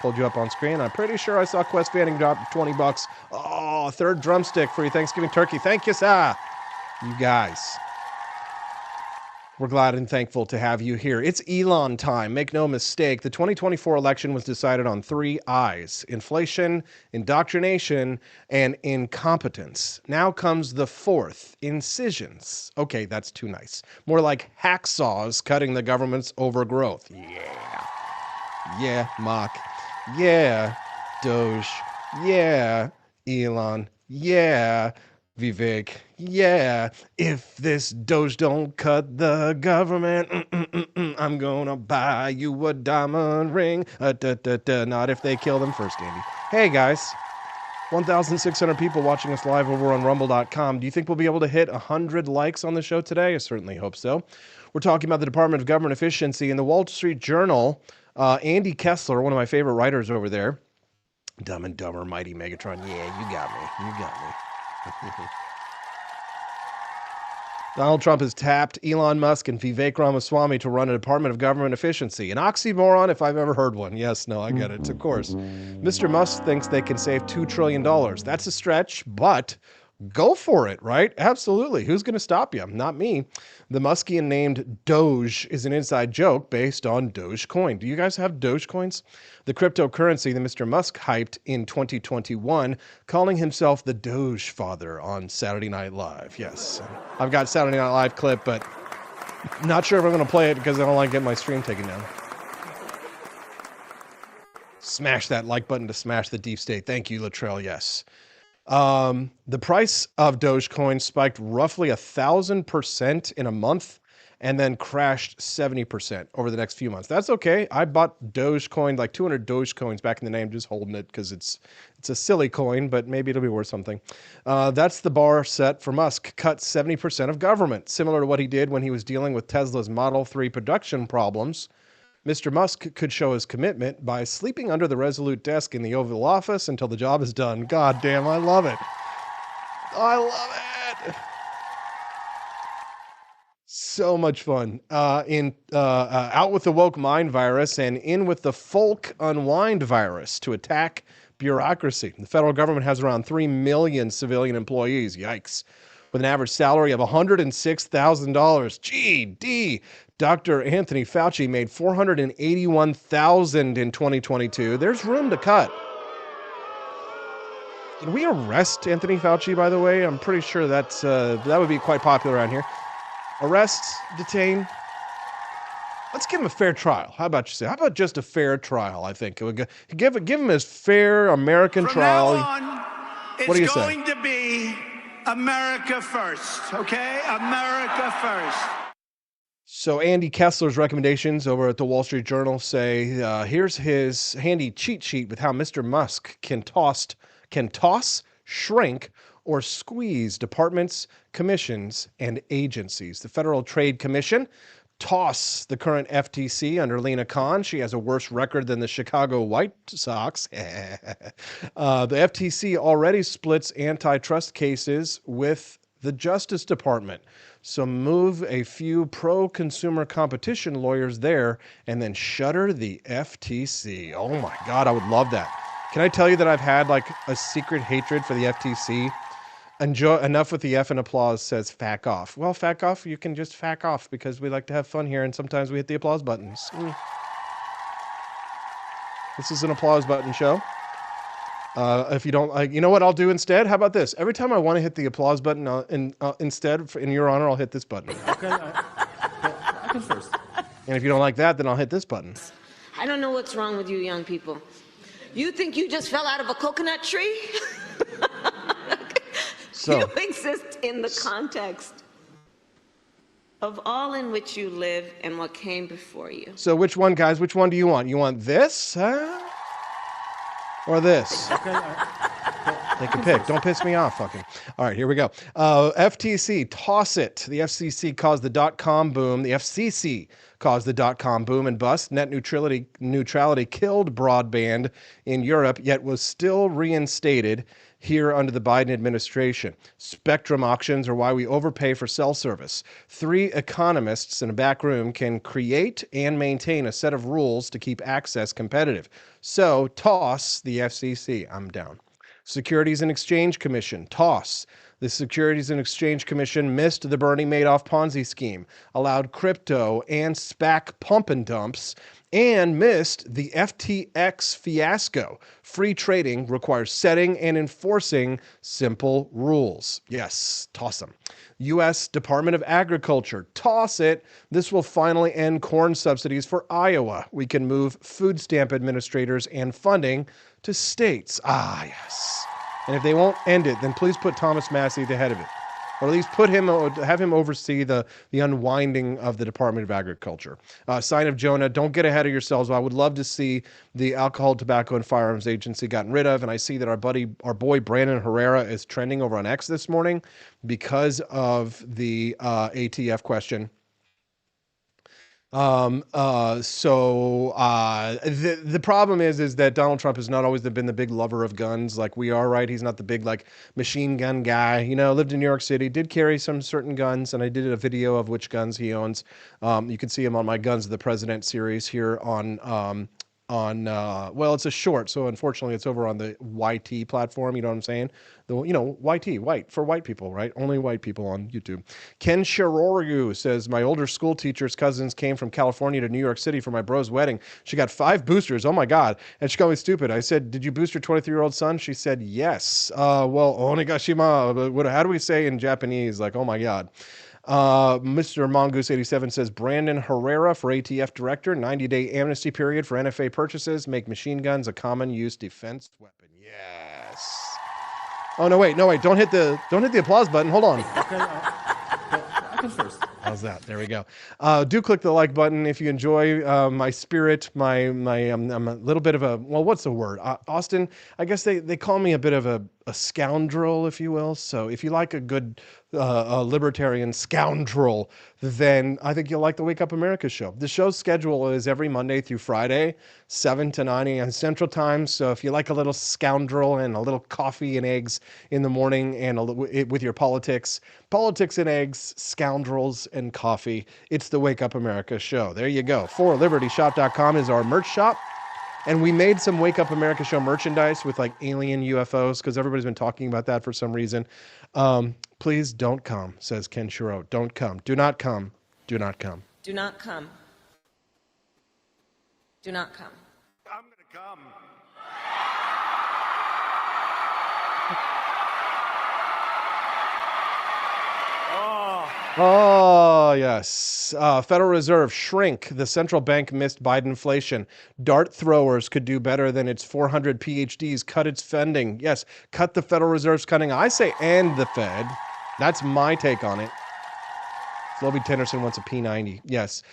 Pulled you up on screen. I'm pretty sure I saw Quest Fanning drop $20. Oh, third drumstick for your Thanksgiving turkey. Thank you, sir. You guys. We're glad and thankful to have you here. It's Elon time. Make no mistake. The 2024 election was decided on 3 I's: inflation, indoctrination, and incompetence. Now comes the 4th, incisions. Okay, that's too nice. More like hacksaws cutting the government's overgrowth. Yeah, Mock. Yeah. Doge. Yeah. Elon. Yeah. Vivek. Yeah. If this Doge don't cut the government, I'm gonna buy you a diamond ring. Not if they kill them first, Andy. Hey, guys. 1,600 people watching us live over on rumble.com. Do you think we'll be able to hit 100 likes on the show today? I certainly hope so. We're talking about the Department of Government Efficiency. In the Wall Street Journal, Andy Kessler, one of my favorite writers over there, Dumb and Dumber, Mighty Megatron. Yeah, you got me. You got me. Donald Trump has tapped Elon Musk and Vivek Ramaswamy to run a Department of Government Efficiency. An oxymoron if I've ever heard one. Yes, no, I get it, of course. Mr. Musk thinks they can save $2 trillion. That's a stretch, but go for it, right? Absolutely. Who's going to stop you? Not me. The Muskian named Doge is an inside joke based on Dogecoin. Do you guys have Dogecoins? The cryptocurrency that Mr. Musk hyped in 2021, calling himself the Doge Father on Saturday Night Live. Yes, I've got Saturday Night Live clip, but not sure if I'm going to play it because I don't like getting my stream taken down. Smash that like button to smash the deep state. Thank you, Latrell. Yes. The price of Dogecoin spiked roughly 1,000% in a month and then crashed 70% over the next few months. That's okay. I bought Dogecoin, like 200 Dogecoins back in the day. I'm just holding it because it's a silly coin, but maybe it'll be worth something. That's the bar set for Musk. Cut 70% of government, similar to what he did when he was dealing with Tesla's Model 3 production problems. Mr. Musk could show his commitment by sleeping under the Resolute desk in the Oval Office until the job is done. God damn, I love it. I love it. So much fun. Out with the woke mind virus and in with the folk unwind virus to attack bureaucracy. The federal government has around 3 million civilian employees. Yikes. With an average salary of $106,000. GD. Dr. Anthony Fauci made $481,000 in 2022. There's room to cut. Did we arrest Anthony Fauci, by the way? I'm pretty sure that would be quite popular around here. Arrest, detain. Let's give him a fair trial. How about you say? How about just a fair trial? I think give him his fair American trial. From now on, what do you it's say? going to be America first, okay? America first. So Andy Kessler's recommendations over at the Wall Street Journal say, here's his handy cheat sheet with how Mr. Musk can toss, shrink, or squeeze departments, commissions, and agencies. The Federal Trade Commission, toss the current FTC under Lena Khan. She has a worse record than the Chicago White Sox. The FTC already splits antitrust cases with the Justice Department. So move a few pro-consumer competition lawyers there and then shutter the FTC. Oh my God, I would love that. Can I tell you that I've had like a secret hatred for the FTC? Enough with the F and applause says fack off. Well, fack off, you can just fack off because we like to have fun here and sometimes we hit the applause buttons. This is an applause button show. If you don't, you know what I'll do instead? How about this? Every time I want to hit the applause button, instead, in your honor, I'll hit this button. Okay, I can first. And if you don't like that, then I'll hit this button. I don't know what's wrong with you young people. You think you just fell out of a coconut tree? So, you exist in the context of all in which you live and what came before you. So which one, guys? Which one do you want? You want this? Or this? Okay. Take a pick. Don't piss me off, fucking. All right, here we go. FTC, toss it. The FCC caused the dot-com boom. The FCC caused the dot-com boom and bust. Net neutrality killed broadband in Europe, yet was still reinstated here under the Biden administration. Spectrum auctions are why we overpay for cell service. 3 economists in a back room can create and maintain a set of rules to keep access competitive. So toss the FCC. I'm down. Securities and Exchange Commission, toss. The Securities and Exchange Commission missed the Bernie Madoff Ponzi scheme, allowed crypto and SPAC pump and dumps, and missed the FTX fiasco. Free trading requires setting and enforcing simple rules. Yes, toss them. U.S. Department of Agriculture, toss it. This will finally end corn subsidies for Iowa. We can move food stamp administrators and funding to states. Ah, yes. And if they won't end it, then please put Thomas Massey at the head of it. Or at least have him oversee the unwinding of the Department of Agriculture. Sign of Jonah, don't get ahead of yourselves. I would love to see the Alcohol, Tobacco, and Firearms Agency gotten rid of. And I see that our boy Brandon Herrera is trending over on X this morning because of the ATF question. The problem is that Donald Trump has not always been the big lover of guns like we are, right? He's not the big like machine gun guy. Lived in New York City, did carry some certain guns, and I did a video of which guns he owns. You can see him on my Guns of the President series here on well, it's a short, so unfortunately it's over on the YT platform, you know what I'm saying? YT, white, for white people, right? Only white people on YouTube. Ken Shiroryu says, my older school teacher's cousins came from California to New York City for my bro's wedding. She got 5 boosters, oh my God. And she called me stupid. I said, did you boost your 23-year-old son? She said, yes. Well, onigashima, how do we say in Japanese? Like, oh my God. Mr. Mongoose 87 says Brandon Herrera for ATF director, 90-day amnesty period for NFA purchases, make machine guns a common use defense weapon. Yes. Oh no wait, don't hit the applause button. Hold on. Okay, I can first. How's that? There we go. Do click the like button if you enjoy my spirit, I'm a little bit of a, well, what's the word? Austin, I guess they call me a bit of a scoundrel, if you will. So if you like a good a libertarian scoundrel, then I think you'll like the Wake Up America show. The show's schedule is every Monday through Friday, 7 to 9 a.m. Central Time. So if you like a little scoundrel and a little coffee and eggs in the morning and with your politics and eggs, scoundrels and coffee, it's the Wake Up America show. There you go. ForLibertyShop.com is our merch shop. And we made some Wake Up America show merchandise with like alien UFOs because everybody's been talking about that for some reason. Please don't come, says Ken Shiro. Don't come. Do not come. Do not come. Do not come. Do not come. I'm going to come. Oh, yes. Federal Reserve shrink. The central bank missed Biden inflation. Dart throwers could do better than its 400 PhDs. Cut its funding. Yes, cut the Federal Reserve's cutting. I say and the Fed. That's my take on it. Slovey Tennyson wants a P90. Yes.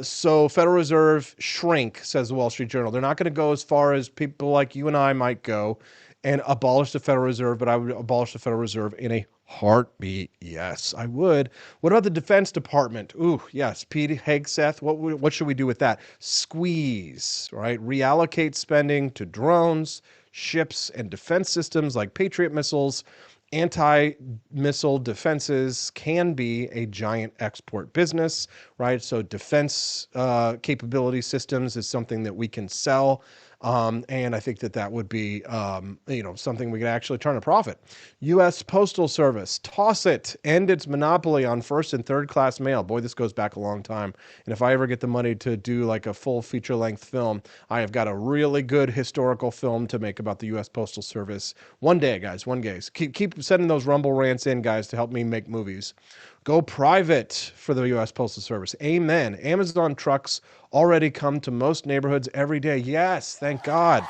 So Federal Reserve shrink, says the Wall Street Journal. They're not going to go as far as people like you and I might go and abolish the Federal Reserve, but I would abolish the Federal Reserve in a heartbeat. Yes, I would. What about the Defense Department? Ooh, yes. Pete Hegseth, what should we do with that? Squeeze, right? Reallocate spending to drones, ships, and defense systems like Patriot missiles. Anti-missile defenses can be a giant export business, right? So defense capability systems is something that we can sell. And I think that would be, something we could actually turn a profit. U.S. Postal Service, toss it, end its monopoly on first and third class mail. Boy, this goes back a long time. And if I ever get the money to do like a full feature length film, I have got a really good historical film to make about the U.S. Postal Service. One day, guys, one day. Keep sending those Rumble rants in, guys, to help me make movies. Go private for the U.S. Postal Service. Amen. Amazon trucks already come to most neighborhoods every day. Yes, thank God.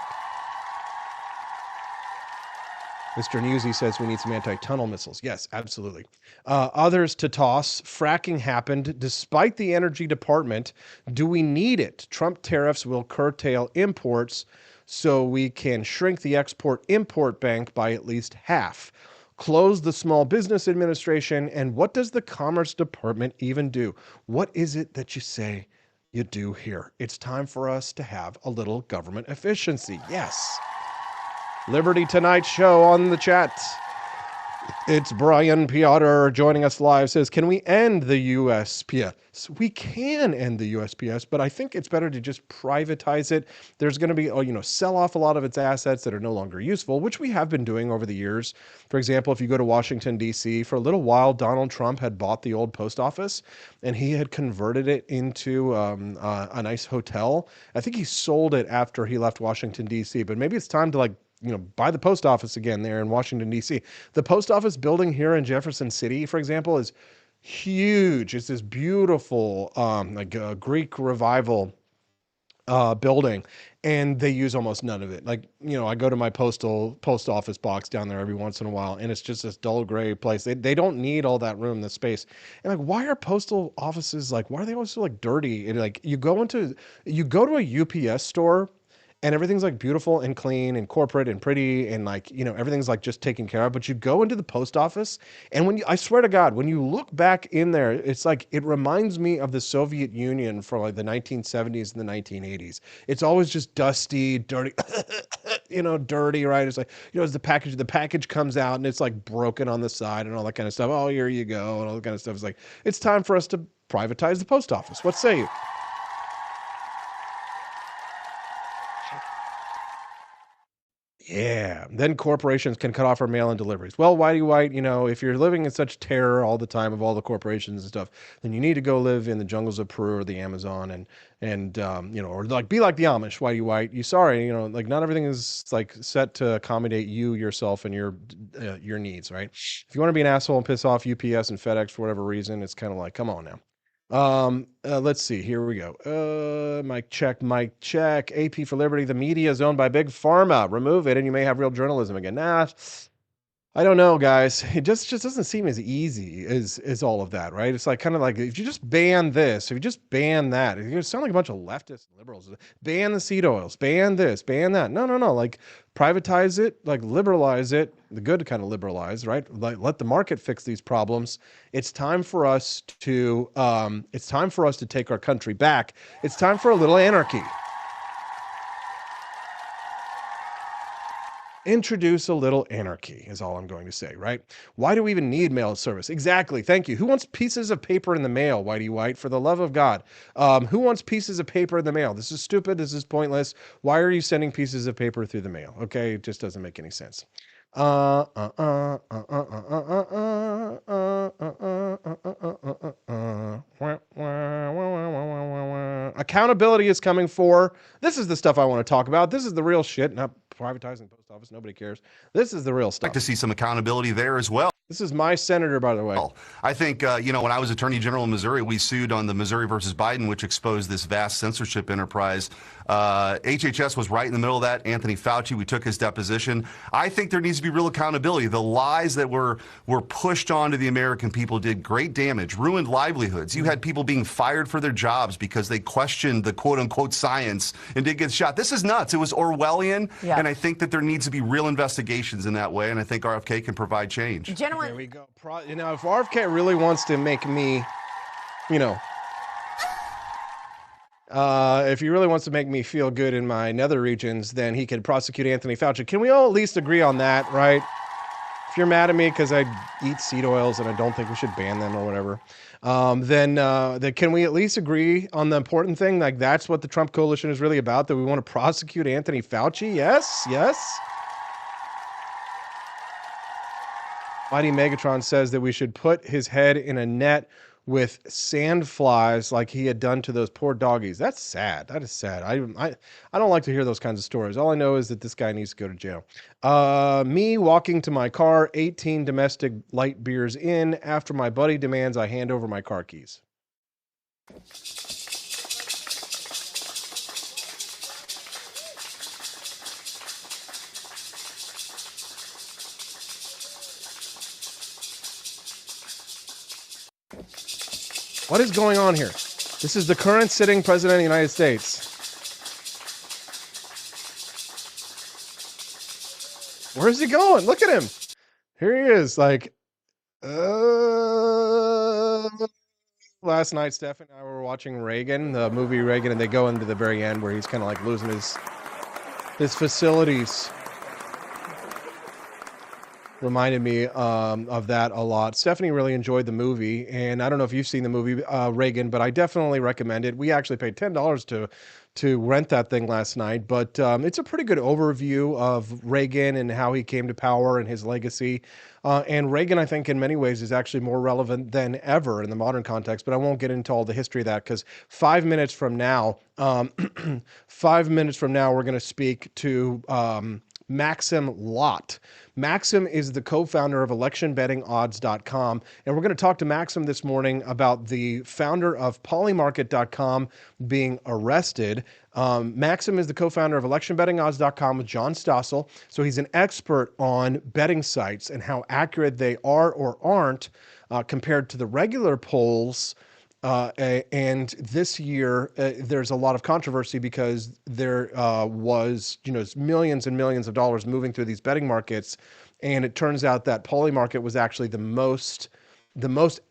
Mr. Newsy says we need some anti-tunnel missiles. Yes, absolutely. Others to toss. Fracking happened despite the Energy Department. Do we need it? Trump tariffs will curtail imports so we can shrink the Export-Import Bank by at least half. Close the Small Business Administration, and what does the Commerce Department even do? What is it that you say you do here? It's time for us to have a little government efficiency. Yes. Liberty Tonight show on the chat. It's Brian Piotr joining us live. Says, can we end the USPS? We can end the USPS, but I think it's better to just privatize it. There's going to be, sell off a lot of its assets that are no longer useful, which we have been doing over the years. For example, if you go to Washington, D.C., for a little while, Donald Trump had bought the old post office and he had converted it into a nice hotel. I think he sold it after he left Washington, D.C., but maybe it's time to buy the post office again there in Washington, D.C. The post office building here in Jefferson City, for example, is huge. It's this beautiful Greek revival building, and they use almost none of it. I go to my post office box down there every once in a while, and it's just this dull gray place. They don't need all that room, the space. And why are postal offices why are they always so dirty? And you go to a UPS store, and everything's beautiful and clean and corporate and pretty and everything's just taken care of. But you go into the post office, and I swear to God, when you look back in there, it's it reminds me of the Soviet Union for the 1970s and the 1980s. It's always just dusty, dirty, dirty, right? It's as the package comes out and it's broken on the side and all that kind of stuff. Oh, here you go, and all that kind of stuff. It's it's time for us to privatize the post office. What say you? Yeah, then corporations can cut off our mail-in deliveries. Well, Whitey White, if you're living in such terror all the time of all the corporations and stuff, then you need to go live in the jungles of Peru or the Amazon and or be like the Amish, Whitey White. Not everything is set to accommodate you, yourself, and your needs, right? If you want to be an asshole and piss off UPS and FedEx for whatever reason, it's kind of come on now. Let's see. Here we go. Mic check. AP for Liberty. The media is owned by Big Pharma. Remove it and you may have real journalism again. Nah, I don't know, guys. It just doesn't seem as easy as all of that, right? It's if you just ban this, if you just ban that, you sound like a bunch of leftists and liberals. Ban the seed oils, ban this, ban that. No. Privatize it, liberalize it, the good kind of liberalize, right? Let the market fix these problems. It's time for us to take our country back. It's time for a little anarchy. Introduce a little anarchy is all I'm going to say, right? Why do we even need mail service? Exactly. Thank you. Who wants pieces of paper in the mail, Whitey White? For the love of God. Who wants pieces of paper in the mail? This is stupid. This is pointless. Why are you sending pieces of paper through the mail? Okay, it just doesn't make any sense. Accountability is coming for. This is the stuff I want to talk about. This is the real shit. Not privatizing the post office. Nobody cares. This is the real stuff. I'd like to see some accountability there as well. This is my senator, by the way. I think, when I was Attorney General in Missouri, we sued on the Missouri versus Biden, which exposed this vast censorship enterprise. HHS was right in the middle of that. Anthony Fauci, we took his deposition. I think there needs to be real accountability. The lies that were pushed onto the American people did great damage, ruined livelihoods. You had people being fired for their jobs because they questioned the quote-unquote science and did get shot. This is nuts. It was Orwellian, and I think that there needs to be real investigations in that way, and I think RFK can provide change. Gentlemen, there we go. If RFK really wants to make me, if he really wants to make me feel good in my nether regions, then he could prosecute Anthony Fauci. Can we all at least agree on that, right? If you're mad at me because I eat seed oils and I don't think we should ban them or whatever, then can we at least agree on the important thing? That's what the Trump coalition is really about, that we want to prosecute Anthony Fauci? Yes? Mighty Megatron says that we should put his head in a net with sand flies like he had done to those poor doggies. That's sad. That is sad. I don't like to hear those kinds of stories. All I know is that this guy needs to go to jail. Me walking to my car, 18 domestic light beers in. After my buddy demands I hand over my car keys. What is going on here? This is the current sitting president of the United States. Where is he going? Look at him. Here he is. Last night, Steph and I were watching Reagan, the movie Reagan, and they go into the very end where he's kind of losing his facilities. reminded me of that a lot. Stephanie really enjoyed the movie, and I don't know if you've seen the movie, Reagan, but I definitely recommend it. We actually paid $10 to rent that thing last night, but it's a pretty good overview of Reagan and how he came to power and his legacy. And Reagan, I think, in many ways is actually more relevant than ever in the modern context, but I won't get into all the history of that because 5 minutes from now, 5 minutes from now, we're going to speak to Maxim Lott. Maxim is the co-founder of electionbettingodds.com, and we're going to talk to Maxim this morning about the founder of Polymarket.com being arrested. Maxim is the co-founder of electionbettingodds.com with John Stossel, so he's an expert on betting sites and how accurate they are or aren't compared to the regular polls. And this year, there's a lot of controversy because there was, millions and millions of dollars moving through these betting markets, and it turns out that Polymarket was actually the most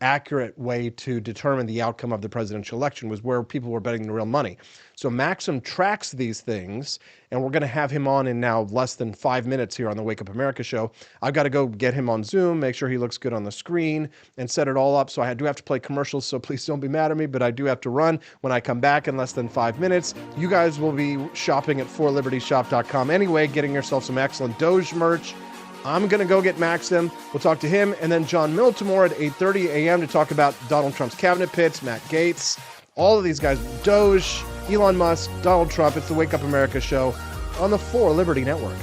accurate way to determine the outcome of the presidential election, was where people were betting the real money. So Maxim tracks these things, and we're going to have him on in now less than 5 minutes here on the Wake Up America show. I've got to go get him on Zoom, make sure he looks good on the screen, and set it all up. So I do have to play commercials, so please don't be mad at me, but I do have to run. When I come back in less than 5 minutes, you guys will be shopping at forlibertyshop.com anyway, getting yourself some excellent DOGE merch. I'm going to go get Maxim. We'll talk to him, and then John Miltimore at 8:30 a.m. to talk about Donald Trump's cabinet pits, Matt Gaetz, all of these guys, DOGE, Elon Musk, Donald Trump. It's the Wake Up America show on the For Liberty Network.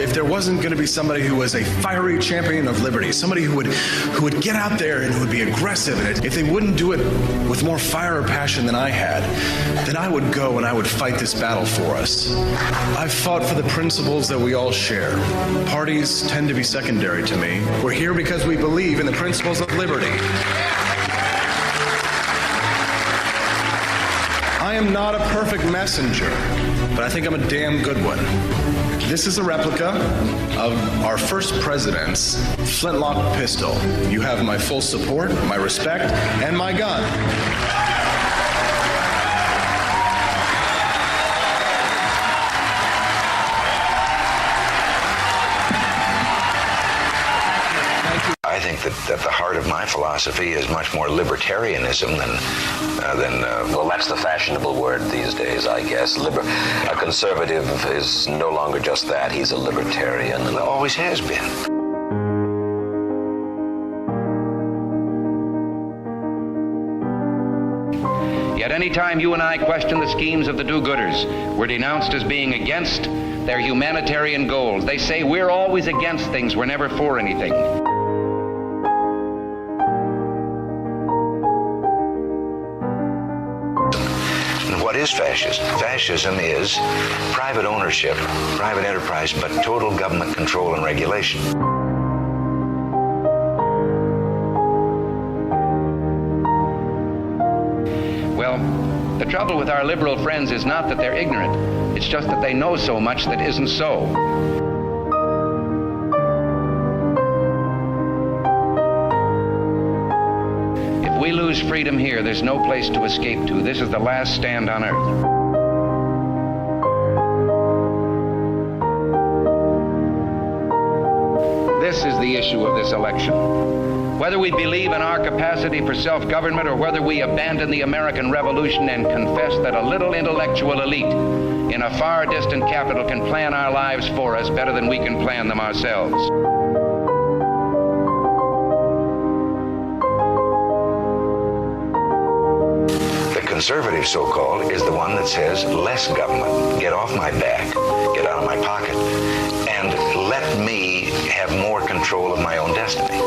If there wasn't going to be somebody who was a fiery champion of liberty, somebody who would get out there and who would be aggressive, and if they wouldn't do it with more fire or passion than I had, then I would go and I would fight this battle for us. I've fought for the principles that we all share. Parties tend to be secondary to me. We're here because we believe in the principles of liberty. I am not a perfect messenger, but I think I'm a damn good one. This is a replica of our first president's flintlock pistol. You have my full support, my respect, and my gun. I think that the heart of my philosophy is much more libertarianism than well, that's the fashionable word these days, I guess. A conservative is no longer just that. He's a libertarian and always has been. Yet any time you and I question the schemes of the do-gooders, we're denounced as being against their humanitarian goals. They say we're always against things, we're never for anything. What is fascism? Fascism is private ownership, private enterprise, but total government control and regulation. Well, the trouble with our liberal friends is not that they're ignorant. It's just that they know so much that isn't so. If we lose freedom here, there's no place to escape to. This is the last stand on earth. This is the issue of this election. Whether we believe in our capacity for self-government or whether we abandon the American Revolution and confess that a little intellectual elite in a far distant capital can plan our lives for us better than we can plan them ourselves. Conservative, so-called, is the one that says less government, get off my back, get out of my pocket, and let me have more control of my own destiny.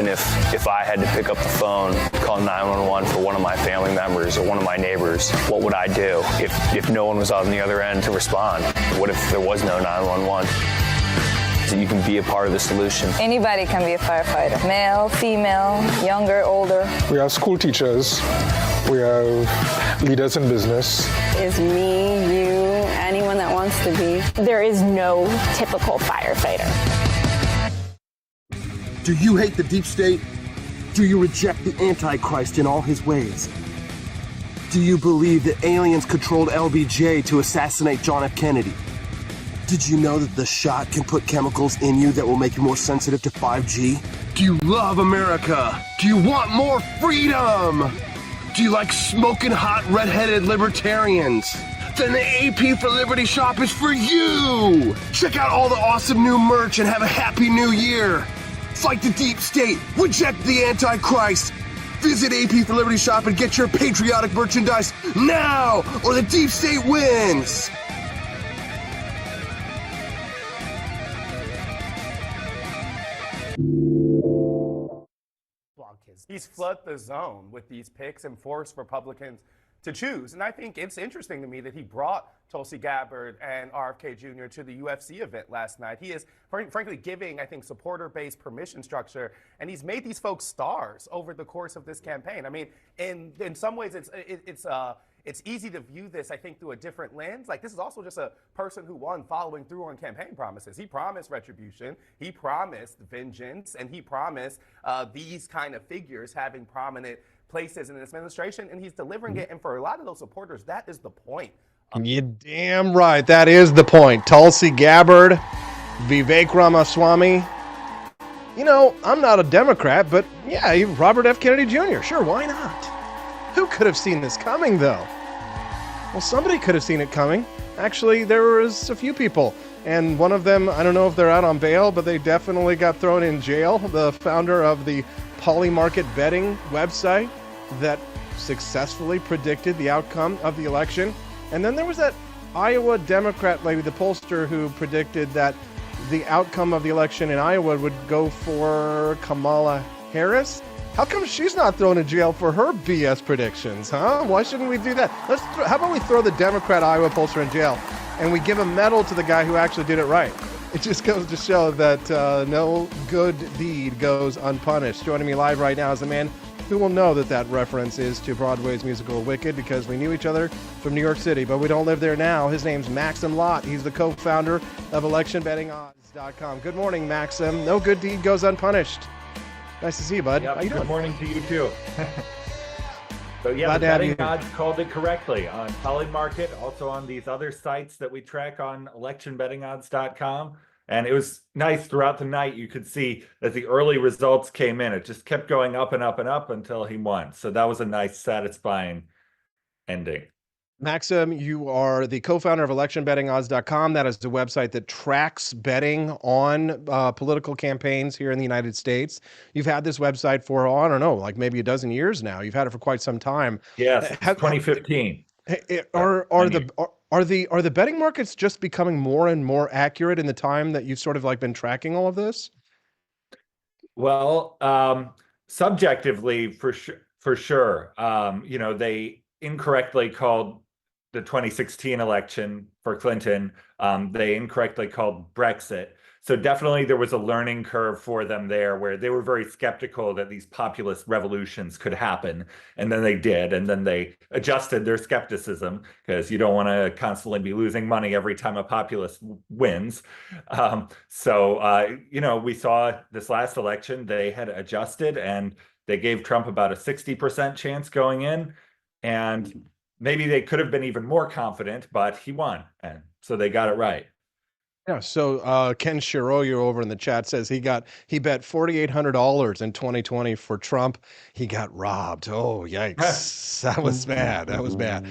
often if I had to pick up the phone, call 911 for one of my family members or one of my neighbors, what would I do if no one was on the other end to respond? What if there was no 911? So you can be a part of the solution. Anybody can be a firefighter. Male, female, younger, older. We have school teachers. We have leaders in business. Is me, you, anyone that wants to be. There is no typical firefighter. Do you hate the deep state? Do you reject the Antichrist in all his ways? Do you believe that aliens controlled LBJ to assassinate John F. Kennedy? Did you know that the shot can put chemicals in you that will make you more sensitive to 5G? Do you love America? Do you want more freedom? Do you like smoking hot red-headed libertarians? Then the AP for Liberty shop is for you! Check out all the awesome new merch and have a happy new year! Fight the deep state! Reject the Antichrist! Visit AP for Liberty shop and get your patriotic merchandise now, or the deep state wins! He's flooded the zone with these picks and forced Republicans to choose. And I think it's interesting to me that he brought Tulsi Gabbard and RFK Jr. to the UFC event last night. He is, frankly, giving, I think, supporter-based permission structure, and he's made these folks stars over the course of this campaign. I mean, in some ways, it's easy to view this, I think, through a different lens. Like, this is also just a person who won following through on campaign promises. He promised retribution, he promised vengeance, and he promised these kind of figures having prominent places in this administration, and he's delivering it. And for a lot of those supporters, that is the point. You're damn right. That is the point. Tulsi Gabbard, Vivek Ramaswamy. You know, I'm not a Democrat, but yeah, Robert F. Kennedy Jr. Sure, why not? Who could have seen this coming, though? Well, somebody could have seen it coming. Actually, there was a few people, and one of them, I don't know if they're out on bail, but they definitely got thrown in jail. The founder of the Polymarket betting website that successfully predicted the outcome of the election. And then there was that Iowa Democrat lady, the pollster, who predicted that the outcome of the election in Iowa would go for Kamala Harris. How come she's not thrown in jail for her BS predictions, huh? Why shouldn't we do that? How about we throw the Democrat Iowa pollster in jail and we give a medal to the guy who actually did it right? It just goes to show that no good deed goes unpunished. Joining me live right now is a man who will know that that reference is to Broadway's musical Wicked, because we knew each other from New York City, but we don't live there now. His name's Maxim Lott. He's the co-founder of electionbettingodds.com. Good morning, Maxim. No good deed goes unpunished. Nice to see you, bud. Yep, How you doing? Good morning to you, too. So, yeah, Glad the to have betting you. odds called it correctly on Polymarket, also on these other sites that we track on electionbettingodds.com. And it was nice throughout the night. You could see as the early results came in, it just kept going up and up and up until he won. So that was a nice, satisfying ending. Maxim, you are the co-founder of electionbettingodds.com. That is the website that tracks betting on political campaigns here in the United States. You've had this website for, I don't know, like maybe a dozen years now. You've had it for quite some time. Yes, 2015. Are the betting markets just becoming more and more accurate in the time that you've sort of like been tracking all of this? Well, subjectively, for sure. You know, they incorrectly called the 2016 election for Clinton. They incorrectly called Brexit. So definitely there was a learning curve for them there, where they were very skeptical that these populist revolutions could happen. And then they did. And then they adjusted their skepticism, because you don't want to constantly be losing money every time a populist wins. You know, we saw this last election, they had adjusted and they gave Trump about a 60% chance going in. And maybe they could have been even more confident, but he won. And so they got it right. Yeah, so Ken Shiroyo over in the chat says he bet $4,800 in 2020 for Trump. He got robbed. Oh, yikes. That was bad. That was bad.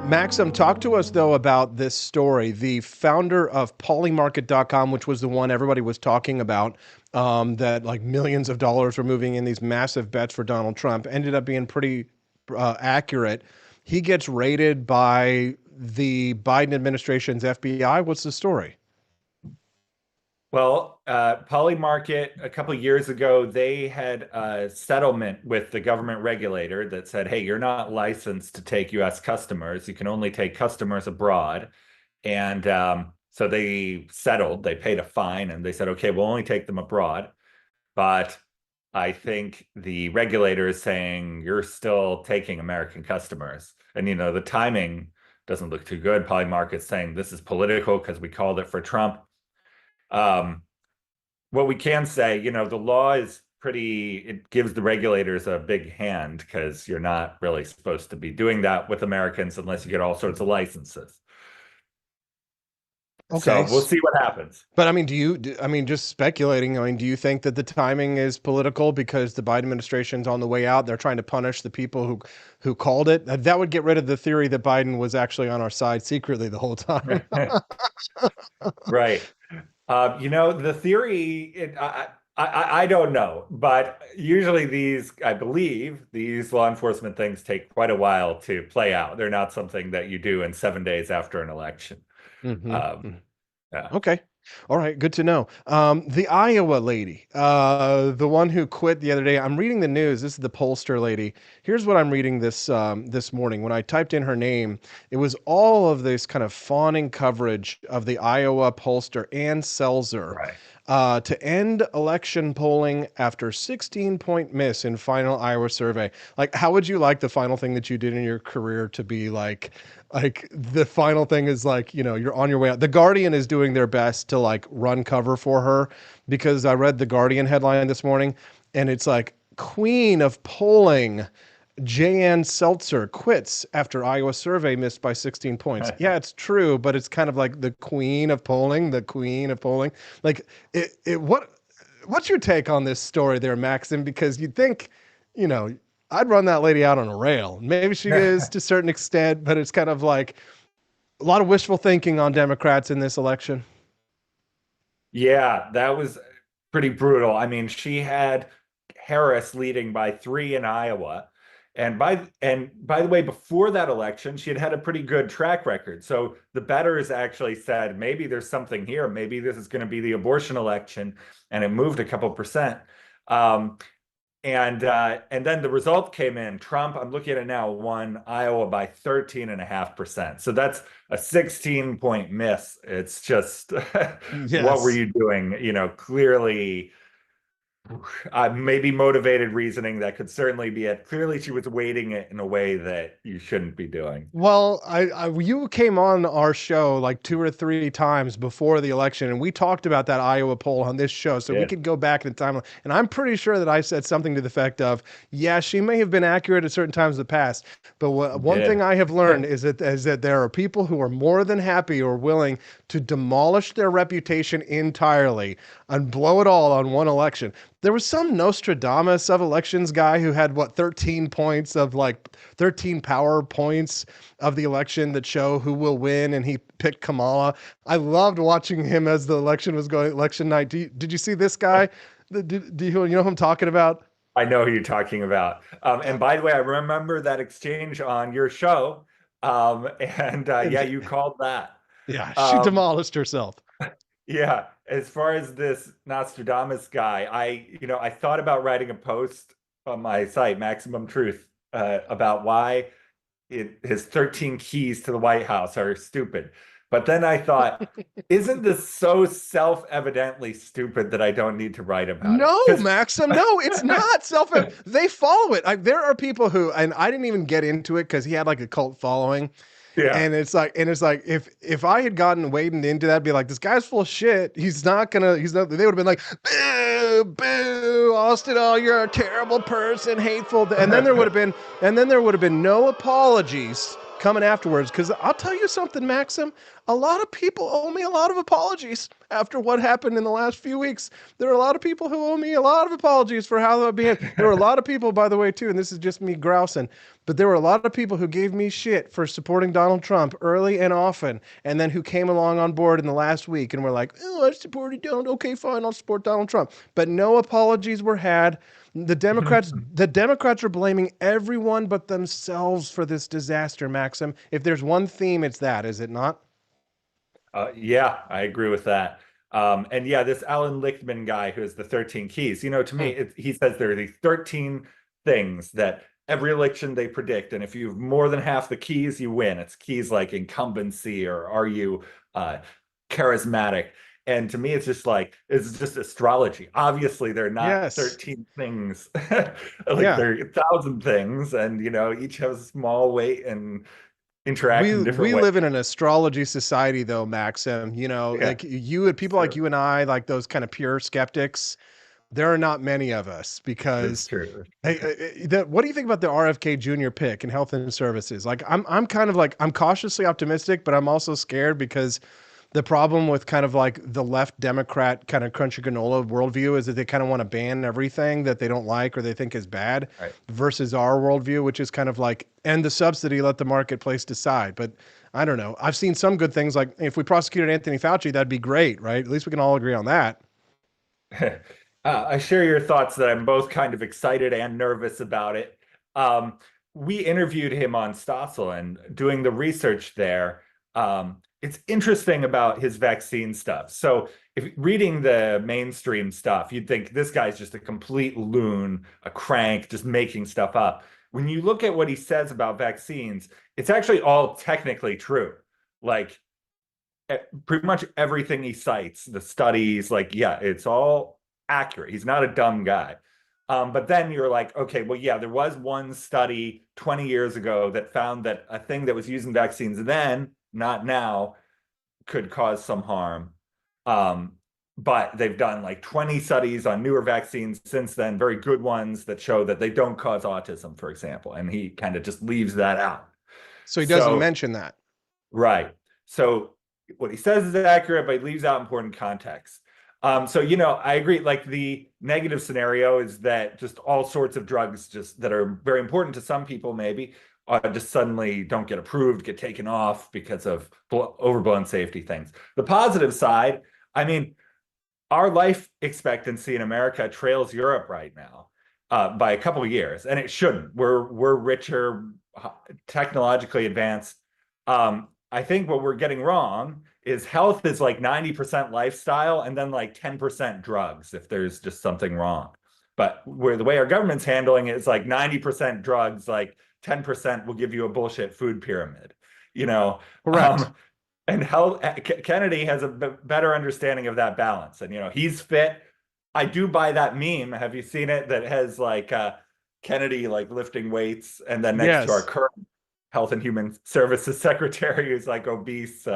Maxim, talk to us, though, about this story. The founder of Polymarket.com, which was the one everybody was talking about, that like millions of dollars were moving in these massive bets for Donald Trump, ended up being pretty accurate. He gets raided by the Biden administration's FBI. What's the story? Well, Polymarket, a couple years ago, they had a settlement with the government regulator that said, hey, you're not licensed to take US customers. You can only take customers abroad. And so they settled, they paid a fine, and they said, okay, we'll only take them abroad. But I think the regulator is saying you're still taking American customers. And, the timing doesn't look too good. Polymarket's saying this is political because we called it for Trump. What we can say, the law is it gives the regulators a big hand because you're not really supposed to be doing that with Americans unless you get all sorts of licenses. Okay. So we'll see what happens. But I mean, just speculating, do you think that the timing is political because the Biden administration's on the way out? They're trying to punish the people who called it. That would get rid of the theory that Biden was actually on our side secretly the whole time. Right. The theory, I don't know, but usually I believe these law enforcement things take quite a while to play out. They're not something that you do in 7 days after an election. Yeah. Okay. All right. Good to know. The Iowa lady, the one who quit the other day. I'm reading the news. This is the pollster lady. Here's what I'm reading this morning. When I typed in her name, it was all of this kind of fawning coverage of the Iowa pollster Ann Selzer. Right. To end election polling after 16-point miss in final Iowa survey. Like, how would you like the final thing that you did in your career to be like the final thing is like, you're on your way out. The Guardian is doing their best to like run cover for her because I read the Guardian headline this morning and it's like queen of polling Jan Seltzer quits after Iowa survey missed by 16 points. Yeah, it's true, but it's kind of like the queen of polling. Like, what's your take on this story there, Maxim? Because you'd think, I'd run that lady out on a rail. Maybe she is to a certain extent, but it's kind of like a lot of wishful thinking on Democrats in this election. Yeah, that was pretty brutal. I mean, she had Harris leading by 3 in Iowa. And by the way, before that election, she had a pretty good track record. So the bettors actually said, maybe there's something here. Maybe this is going to be the abortion election. And it moved a couple percent. And then the result came in. Trump, I'm looking at it now, won Iowa by 13.5%. So that's a 16-point miss. It's just, Yes. What were you doing? Clearly, maybe motivated reasoning that could certainly be it. Clearly, she was weighting it in a way that you shouldn't be doing. Well, you came on our show like 2 or 3 times before the election, and we talked about that Iowa poll on this show, so we could go back in time. And I'm pretty sure that I said something to the effect of, yeah, she may have been accurate at certain times in the past, but one thing I have learned is that there are people who are more than happy or willing to demolish their reputation entirely and blow it all on one election. There was some Nostradamus of elections guy who had 13 points of 13 power points of the election that show who will win, and he picked Kamala. I loved watching him as the election was going, election night. Did you see this guy? Do you know who I'm talking about? I know who you're talking about. And by the way, I remember that exchange on your show. Yeah, you called that. Yeah, she demolished herself. Yeah, as far as this Nostradamus guy, I thought about writing a post on my site, Maximum Truth, about why his 13 keys to the White House are stupid. But then I thought, isn't this so self-evidently stupid that I don't need to write about it? No, Maxim, no, it's not self-evident. They follow it. There are people who, and I didn't even get into it because he had like a cult following. Yeah. And it's like if I had wading into that, I'd be like, this guy's full of shit. They would have been like, boo, boo, Austin, oh, you're a terrible person, hateful. And then there would have been no apologies coming afterwards. Because I'll tell you something, Maxim, a lot of people owe me a lot of apologies after what happened in the last few weeks. There are a lot of people who owe me a lot of apologies for how they're being. There were a lot of people, by the way, too, and this is just me grousing, but there were a lot of people who gave me shit for supporting Donald Trump early and often, and then who came along on board in the last week and were like, oh, I supported Donald. Okay, fine, I'll support Donald Trump. But no apologies were had. The Democrats are blaming everyone but themselves for this disaster, Maxim. If there's one theme, it's that, is it not? Yeah, I agree with that. And yeah, this Alan Lichtman guy who has the 13 keys, to me, he says there are these 13 things that every election they predict. And if you have more than half the keys, you win. It's keys like incumbency or are you charismatic? And to me, it's just astrology. Obviously, they're not 13 things. They're 1,000 things. And, each has small weight and interact in different ways. We live in an astrology society, though, Maxim. Like people like you and I, like those kind of pure skeptics, there are not many of us because. True. What do you think about the RFK Jr. pick in health and services? Like, I'm kind of like, I'm cautiously optimistic, but I'm also scared because the problem with kind of like the left Democrat kind of crunchy granola worldview is that they kind of want to ban everything that they don't like or they think is bad versus our worldview, which is kind of like, end the subsidy, let the marketplace decide. But I don't know. I've seen some good things, like if we prosecuted Anthony Fauci, that'd be great, right? At least we can all agree on that. I share your thoughts that I'm both kind of excited and nervous about it. We interviewed him on Stossel, and doing the research there, it's interesting about his vaccine stuff. So if reading the mainstream stuff, you'd think this guy's just a complete loon, a crank, just making stuff up. When you look at what he says about vaccines, it's actually all technically true. Like pretty much everything he cites, the studies, it's all accurate. He's not a dumb guy. But then you're like, okay, well, yeah, there was one study 20 years ago that found that a thing that was used in vaccines then, not now, could cause some harm. But they've done like 20 studies on newer vaccines since then, very good ones that show that they don't cause autism, for example. And he kind of just leaves that out. So he doesn't mention that. Right. So what he says is accurate, but he leaves out important context. So, I agree. Like the negative scenario is that just all sorts of drugs that are very important to some people, maybe, just suddenly don't get approved, get taken off because of overblown safety things. The positive side, I mean, our life expectancy in America trails Europe right now by a couple of years, and it shouldn't. We're richer, technologically advanced. I think what we're getting wrong is health is like 90% lifestyle and then like 10% drugs if there's just something wrong. But the way our government's handling it is like 90% drugs, like 10% will give you a bullshit food pyramid, Correct. And Kennedy has a better understanding of that balance. And, he's fit. I do buy that meme. Have you seen it? That has like Kennedy like lifting weights, and then next to our current Health and Human Services Secretary who's like obese,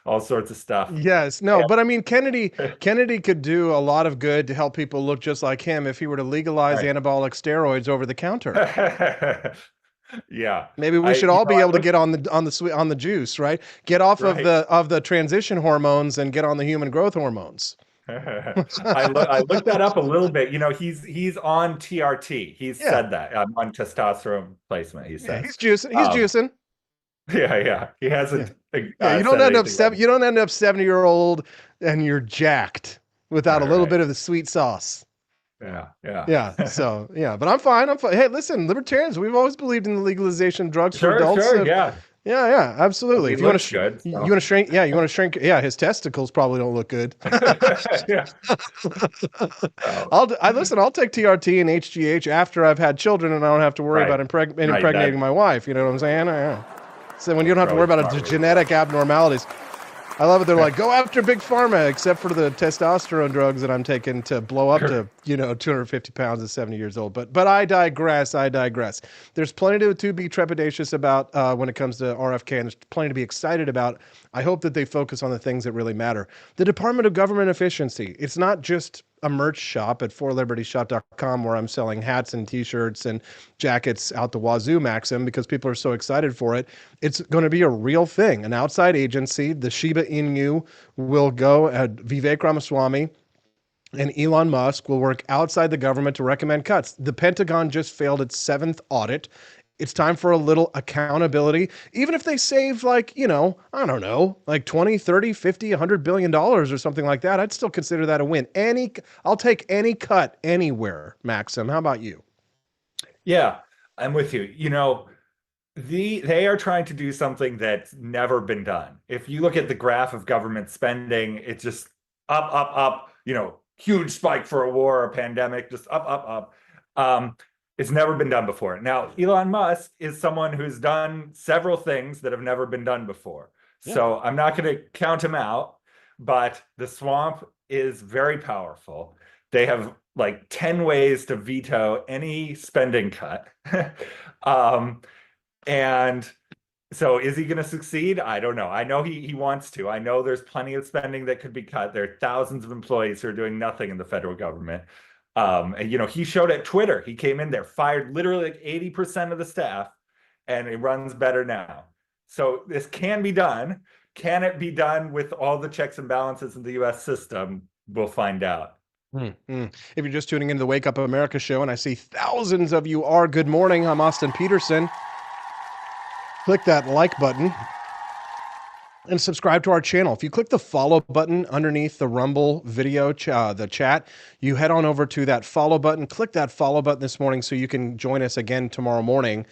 all sorts of stuff. Yes, no, but I mean, Kennedy could do a lot of good to help people look just like him if he were to legalize anabolic steroids over the counter. Yeah, maybe we should all be able to get on the juice, right? Get off of the transition hormones and get on the human growth hormones. I looked that up a little bit. He's on TRT. He's said that on testosterone replacement. He said he's juicing. He's juicing. Yeah. He hasn't. You don't end up 70-year-old and you're jacked without a little bit of the sweet sauce. Yeah. So but I'm fine. Hey, listen, libertarians, we've always believed in the legalization of drugs for adults. Sure, Yeah, absolutely. If you want to good, you want to shrink, you want to shrink. Yeah, his testicles probably don't look good. I'll take TRT and HGH after I've had children and I don't have to worry about impregnating my wife. You know what I'm saying? Yeah. So when you don't have to worry about genetic abnormalities. I love it. They're like, go after big pharma, except for the testosterone drugs that I'm taking to blow up to 250 pounds at 70 years old. But I digress. There's plenty to be trepidatious about when it comes to RFK, and there's plenty to be excited about. I hope that they focus on the things that really matter. The Department of Government Efficiency. It's not just a merch shop at forlibertyshop.com where I'm selling hats and t-shirts and jackets out the wazoo, Maxim, because people are so excited for it. It's going to be a real thing, an outside agency. The Shiba Inu will go at Vivek Ramaswamy and Elon Musk will work outside the government to recommend cuts. The Pentagon just failed its 7th audit. It's time for a little accountability. Even if they save like, I don't know, like 20, 30, 50, $100 billion or something like that, I'd still consider that a win. I'll take any cut anywhere, Maxim. How about you? Yeah, I'm with you. They are trying to do something that's never been done. If you look at the graph of government spending, it's just up, huge spike for a war or a pandemic, just up. It's never been done before. Now, Elon Musk is someone who's done several things that have never been done before. Yeah. So I'm not going to count him out, but the swamp is very powerful. They have like 10 ways to veto any spending cut. And so is he going to succeed? I don't know. I know he wants to. I know there's plenty of spending that could be cut. There are thousands of employees who are doing nothing in the federal government. And he showed at Twitter, he came in there, fired literally like 80% of the staff, and it runs better now. So this can be done. Can it be done with all the checks and balances in the US system? We'll find out. If you're just tuning into the Wake Up America show, and I see thousands of you are, good morning. I'm Austin Peterson. Click that like button and subscribe to our channel. If you click the follow button underneath the Rumble video, the chat, you head on over to that follow button. Click that follow button this morning so you can join us again tomorrow morning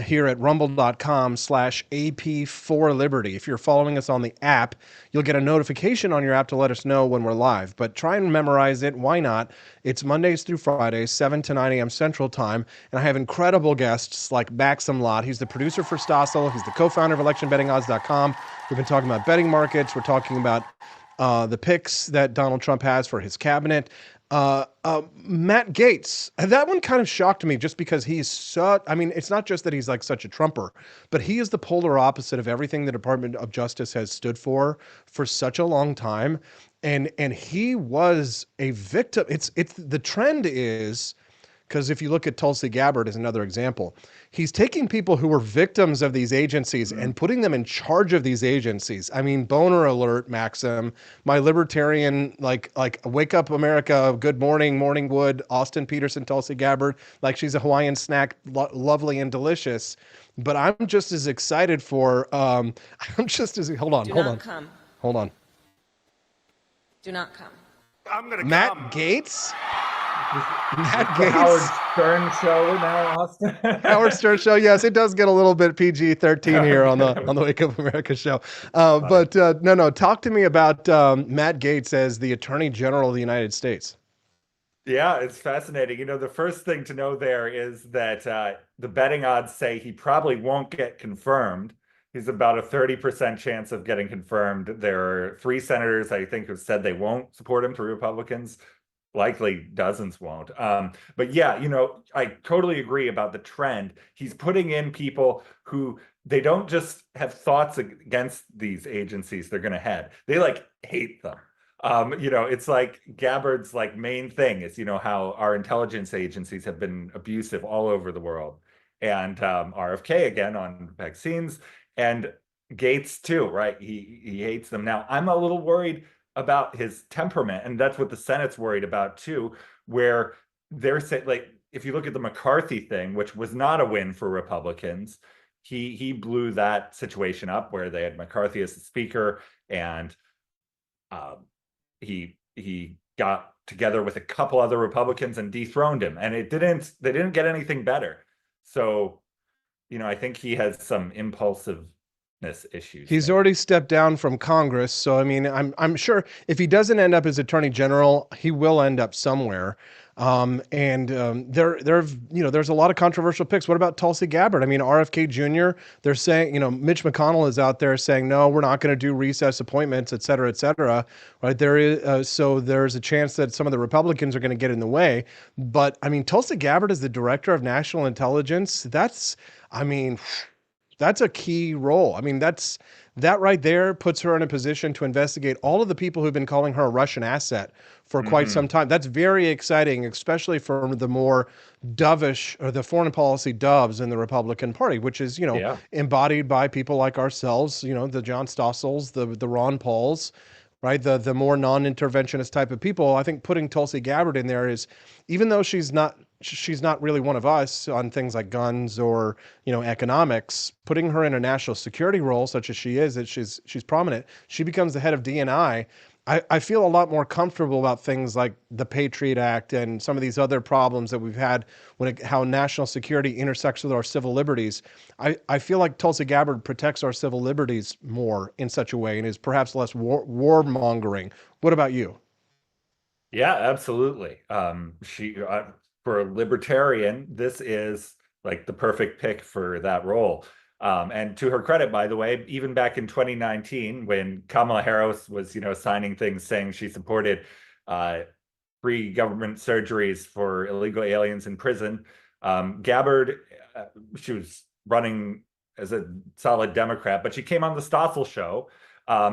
here at rumble.com/AP4Liberty. If you're following us on the app, you'll get a notification on your app to let us know when we're live. But try and memorize it. Why not? It's Mondays through Fridays, 7 to 9 a.m. Central Time. And I have incredible guests like Maxim Lott. He's the producer for Stossel. He's the co-founder of ElectionBettingOdds.com. We've been talking about betting markets. We're talking about the picks that Donald Trump has for his cabinet. Matt Gaetz, that one kind of shocked me just because he's such, it's not just that he's like such a Trumper, but he is the polar opposite of everything the Department of Justice has stood for such a long time. And he was a victim. It's the trend is, because if you look at Tulsi Gabbard as another example, he's taking people who were victims of these agencies and putting them in charge of these agencies. I mean, boner alert, Maxim, my libertarian, like Wake Up America, Good Morning, Morningwood, Austin Peterson, Tulsi Gabbard, like she's a Hawaiian snack, lovely and delicious. But I'm just as excited for, hold on. Do not come. I'm going to Matt come. Gaetz? Matt Gaetz. Howard Stern show now, Austin. Howard Stern show. Yes, it does get a little bit PG-13 here on the Wake Up America show. But talk to me about Matt Gaetz as the Attorney General of the United States. Yeah, it's fascinating. The first thing to know there is that the betting odds say he probably won't get confirmed. He's about a 30% chance of getting confirmed. There are 3 senators, I think, who said they won't support him, 3 Republicans. Likely dozens won't. But yeah, I totally agree about the trend. He's putting in people who they don't just have thoughts against these agencies they're going to head. They hate them. It's like Gabbard's main thing is, how our intelligence agencies have been abusive all over the world. And RFK again on vaccines, and Gaetz too, right? He hates them. Now, I'm a little worried about his temperament, and that's what the Senate's worried about too, where they're saying, if you look at the McCarthy thing, which was not a win for Republicans, he blew that situation up where they had McCarthy as the speaker, and he got together with a couple other Republicans and dethroned him, and they didn't get anything better. So, I think he has some impulsiveness issues. He's already stepped down from Congress, so I'm sure if he doesn't end up as Attorney General, he will end up somewhere. There's a lot of controversial picks. What about Tulsi Gabbard? RFK Jr., they're saying, Mitch McConnell is out there saying, no, we're not going to do recess appointments, et cetera, right? So there's a chance that some of the Republicans are going to get in the way. But Tulsi Gabbard is the director of national intelligence. That's a key role. That right there puts her in a position to investigate all of the people who've been calling her a Russian asset for quite some time. That's very exciting, especially for the more dovish or the foreign policy doves in the Republican Party, which is, embodied by people like ourselves, the John Stossels, the Ron Pauls, right? The more non-interventionist type of people. I think putting Tulsi Gabbard in there is, even though she's not really one of us on things like guns or, economics, putting her in a national security role such as she is, that she's prominent, she becomes the head of DNI. I feel a lot more comfortable about things like the Patriot Act and some of these other problems that we've had how national security intersects with our civil liberties. I feel like Tulsi Gabbard protects our civil liberties more in such a way and is perhaps less warmongering. What about you? Yeah, absolutely. She for a libertarian, this is like the perfect pick for that role. And to her credit, by the way, even back in 2019, when Kamala Harris was, signing things saying she supported free government surgeries for illegal aliens in prison, Gabbard, she was running as a solid Democrat, but she came on the Stossel show.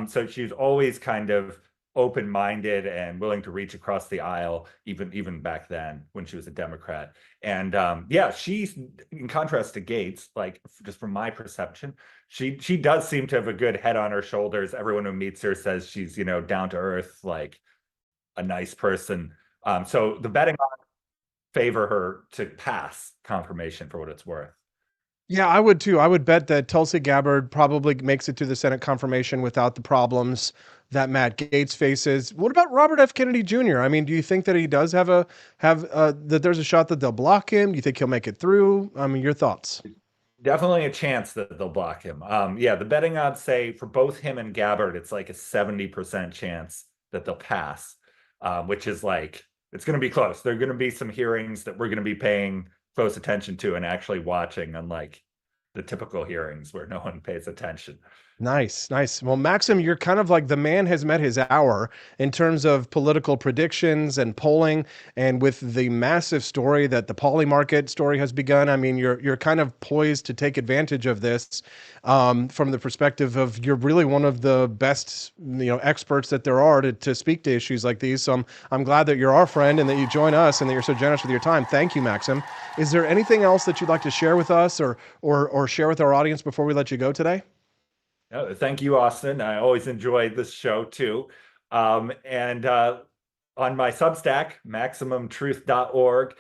So she's always kind of open-minded and willing to reach across the aisle, even back then when she was a Democrat. And she's, in contrast to Gaetz, like just from my perception, she does seem to have a good head on her shoulders. Everyone who meets her says she's, down to earth, like a nice person. So the betting odds favor her to pass confirmation for what it's worth. Yeah, I would too. I would bet that Tulsi Gabbard probably makes it to the Senate confirmation without the problems that Matt Gaetz faces. What about Robert F. Kennedy Jr.? I mean, do you think that he does have that there's a shot that they'll block him? Do you think he'll make it through? I mean, your thoughts? Definitely a chance that they'll block him. The betting odds say for both him and Gabbard, it's like a 70% chance that they'll pass, which is like, it's going to be close. There are going to be some hearings that we're going to be paying close attention to and actually watching, unlike the typical hearings where no one pays attention. Nice. Well, Maxim, you're kind of like the man has met his hour in terms of political predictions and polling, and with the massive story that the Polymarket story has begun. I mean, you're kind of poised to take advantage of this from the perspective of you're really one of the best experts that there are to speak to issues like these. So I'm glad that you're our friend and that you join us and that you're so generous with your time. Thank you, Maxim. Is there anything else that you'd like to share with us or share with our audience before we let you go today? Thank you, Austin. I always enjoy this show too. And on my Substack, MaximumTruth.org,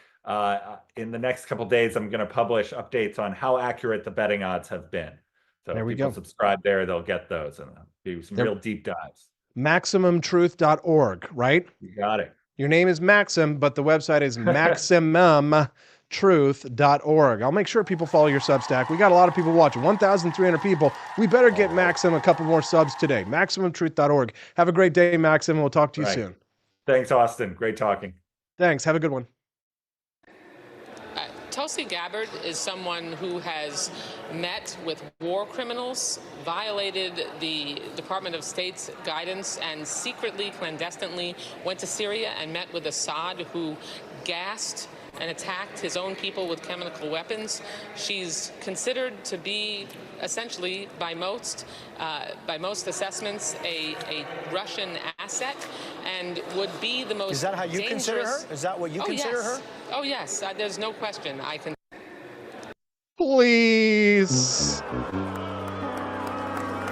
in the next couple of days, I'm going to publish updates on how accurate the betting odds have been. So there we people go. Subscribe there, they'll get those and do some real deep dives. MaximumTruth.org, right? You got it. Your name is Maxim, but the website is MaximumTruth.org. I'll make sure people follow your Substack. We got a lot of people watching, 1,300 people. We better get Maxim a couple more subs today. MaximumTruth.org. Have a great day, Maxim. We'll talk to you soon. Thanks, Austin. Great talking. Thanks. Have a good one. Tulsi Gabbard is someone who has met with war criminals, violated the Department of State's guidance, and secretly, clandestinely went to Syria and met with Assad, who gassed and attacked his own people with chemical weapons. She's considered to be essentially, by most assessments, a Russian asset, and would be the most Is that how you dangerous... consider her? Is that what you consider her? Oh, yes. There's no question. I can. Please.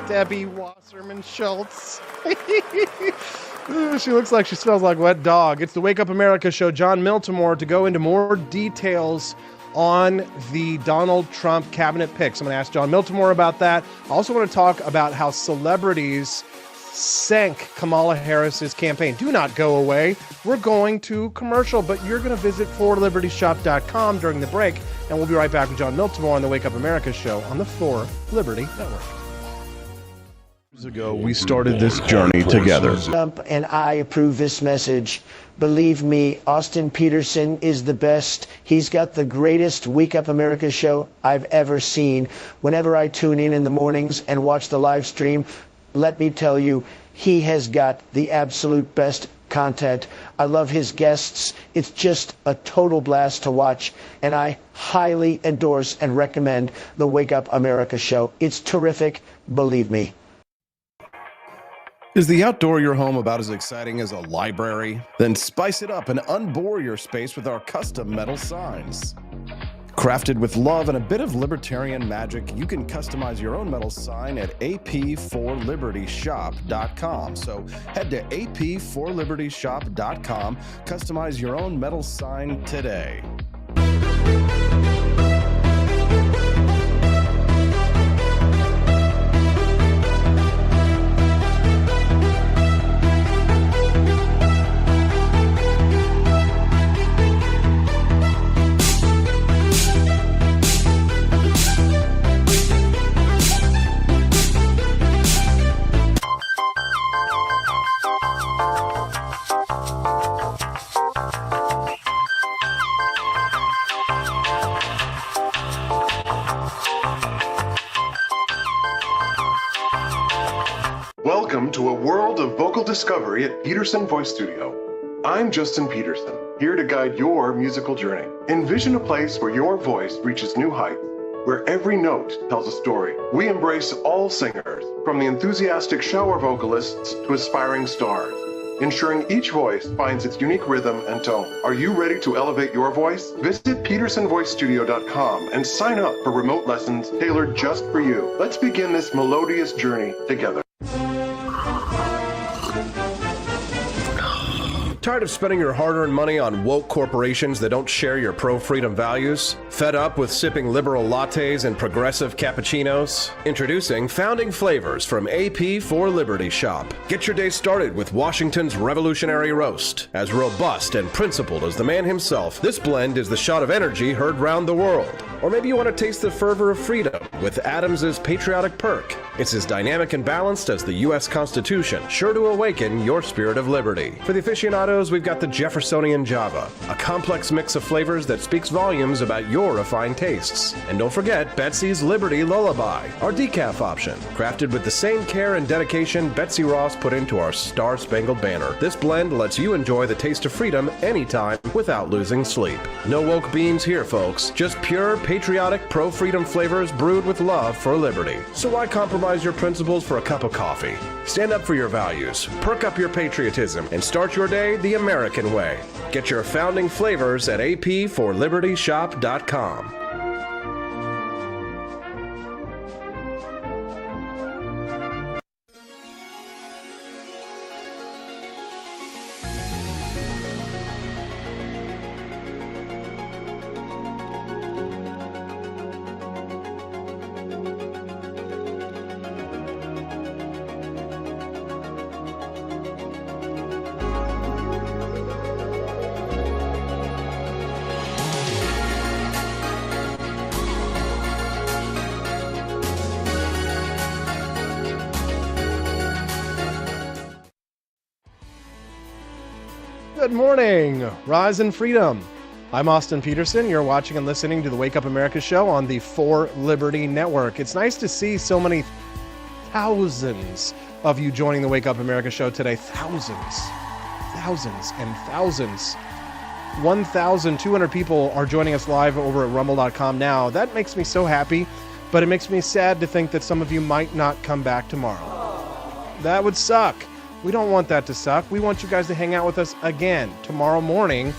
Debbie Wasserman Schultz. She looks like she smells like wet dog. It's the Wake Up America show. John Miltimore to go into more details on the Donald Trump cabinet picks. I'm going to ask John Miltimore about that. I also want to talk about how celebrities sank Kamala Harris's campaign. Do not go away. We're going to commercial, but you're going to visit forlibertyshop.com during the break, and we'll be right back with John Miltimore on the Wake Up America show on the For Liberty Network. Years ago, we started this journey together. And I approve this message. Believe me, Austin Peterson is the best. He's got the greatest Wake Up America show I've ever seen. Whenever I tune in the mornings and watch the live stream, let me tell you, he has got the absolute best content. I love his guests. It's just a total blast to watch, and I highly endorse and recommend the Wake Up America show. It's terrific, believe me. Is the outdoor of your home about as exciting as a library? Then spice it up and unbore your space with our custom metal signs. Crafted with love and a bit of libertarian magic, you can customize your own metal sign at ap4libertyshop.com. So head to ap4libertyshop.com, customize your own metal sign today. of vocal discovery at Peterson Voice Studio. I'm Justin Peterson, here to guide your musical journey. Envision a place where your voice reaches new heights, where every note tells a story. We embrace all singers, from the enthusiastic shower vocalists to aspiring stars, ensuring each voice finds its unique rhythm and tone. Are you ready to elevate your voice? Visit petersonvoicestudio.com and sign up for remote lessons tailored just for you. Let's begin this melodious journey together. Tired of spending your hard-earned money on woke corporations that don't share your pro-freedom values? Fed up with sipping liberal lattes and progressive cappuccinos? Introducing Founding Flavors from AP for Liberty Shop. Get your day started with Washington's Revolutionary Roast. As robust and principled as the man himself, this blend is the shot of energy heard round the world. Or maybe you want to taste the fervor of freedom with Adams's Patriotic Perk. It's as dynamic and balanced as the U.S. Constitution, sure to awaken your spirit of liberty. For the aficionados, we've got the Jeffersonian Java, a complex mix of flavors that speaks volumes about your refined tastes. And don't forget Betsy's Liberty Lullaby, our decaf option, crafted with the same care and dedication Betsy Ross put into our Star-Spangled Banner. This blend lets you enjoy the taste of freedom anytime without losing sleep. No woke beans here, folks. Just pure, patriotic, pro-freedom flavors brewed with love for liberty. So why compromise your principles for a cup of coffee? Stand up for your values, perk up your patriotism, and start your day the American way. Get your founding flavors at apforlibertyshop.com. Good morning, Rise and Freedom. I'm Austin Peterson. You're watching and listening to the Wake Up America show on the For Liberty Network. It's nice to see so many thousands of you joining the Wake Up America show today. Thousands and thousands. 1,200 people are joining us live over at rumble.com now. That makes me so happy, but it makes me sad to think that some of you might not come back tomorrow. That would suck. We don't want that to suck. We want you guys to hang out with us again tomorrow morning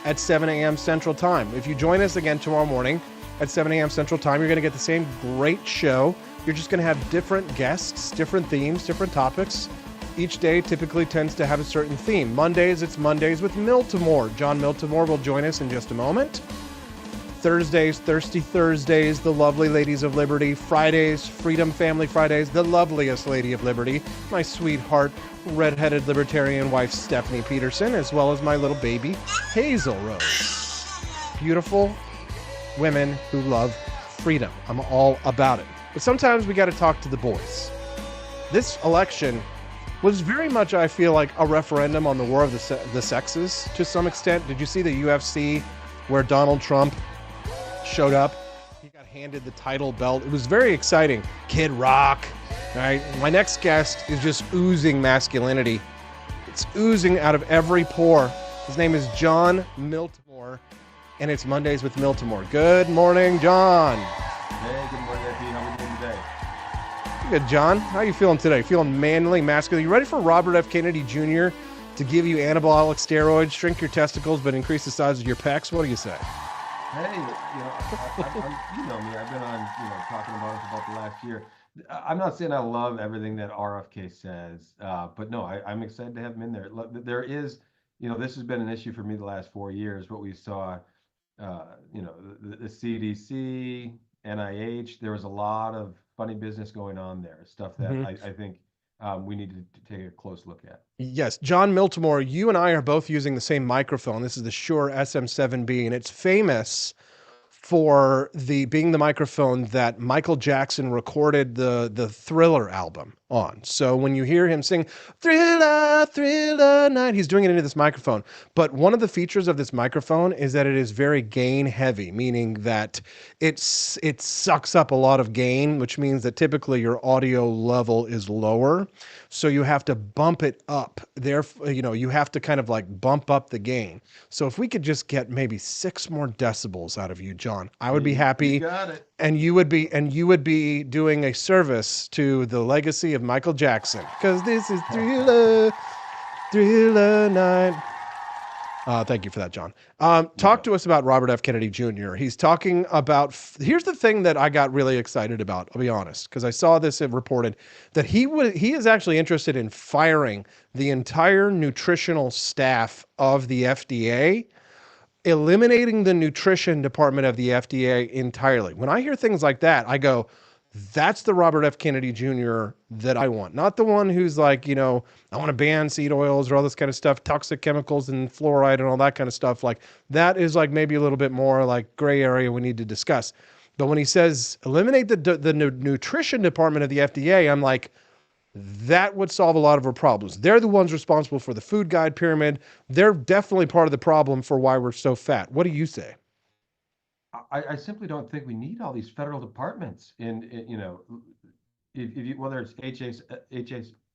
at 7 a.m. Central Time. If you join us again tomorrow morning at 7 a.m. Central Time, you're going to get the same great show. You're just going to have different guests, different themes, different topics. Each day typically tends to have a certain theme. Mondays, it's Mondays with Miltimore. John Miltimore will join us in just a moment. Thursdays, Thirsty Thursdays, the lovely Ladies of Liberty. Fridays, Freedom Family Fridays, the loveliest Lady of Liberty, my sweetheart, redheaded libertarian wife, Stephanie Peterson, as well as my little baby, Hazel Rose. Beautiful women who love freedom. I'm all about it. But sometimes we got to talk to the boys. This election was very much, I feel like, a referendum on the war of the sexes to some extent. Did you see the UFC where Donald Trump showed up? He got handed the title belt. It was very exciting. Kid Rock. All right. My next guest is just oozing masculinity. It's oozing out of every pore. His name is John Miltimore, and it's Mondays with Miltimore. Good morning, John. Hey, good morning, Eddie. How are we doing today? Good, John. How are you feeling today? Feeling manly, masculine? You ready for Robert F. Kennedy Jr. to give you anabolic steroids, shrink your testicles, but increase the size of your pecs? What do you say? Hey, you know me. I've been on, talking about it about the last year. I'm not saying I love everything that RFK says, but no, I'm excited to have him in there. There is, this has been an issue for me the last 4 years. What we saw, the CDC, NIH, there was a lot of funny business going on there. Stuff that I think we need to take a close look at. Yes, John Miltimore, you and I are both using the same microphone. This is the Shure SM7B, and it's famous for being the microphone that Michael Jackson recorded the Thriller album on. So when you hear him sing Thriller, Thriller Night, he's doing it into this microphone. But one of the features of this microphone is that it is very gain heavy, meaning that it sucks up a lot of gain, which means that typically your audio level is lower. So you have to bump it up. Therefore, you have to kind of like bump up the gain. So if we could just get maybe 6 more decibels out of you, John, I would be happy. You got it. And you would be doing a service to the legacy of Michael Jackson, because this is Thriller Night. Thank you for that, John. Talk to us about Robert F. Kennedy Jr. He's talking about, here's the thing that I got really excited about, I'll be honest, because I saw this reported that he is actually interested in firing the entire nutritional staff of the FDA, eliminating the nutrition department of the FDA entirely. When I hear things like that, I go, that's the Robert F. Kennedy Jr. that I want. Not the one who's like, I want to ban seed oils or all this kind of stuff, toxic chemicals and fluoride and all that kind of stuff. Like, that is like maybe a little bit more like gray area we need to discuss. But when he says eliminate the nutrition department of the FDA, I'm like, that would solve a lot of our problems. They're the ones responsible for the food guide pyramid. They're definitely part of the problem for why we're so fat. What do you say? I simply don't think we need all these federal departments if you, whether it's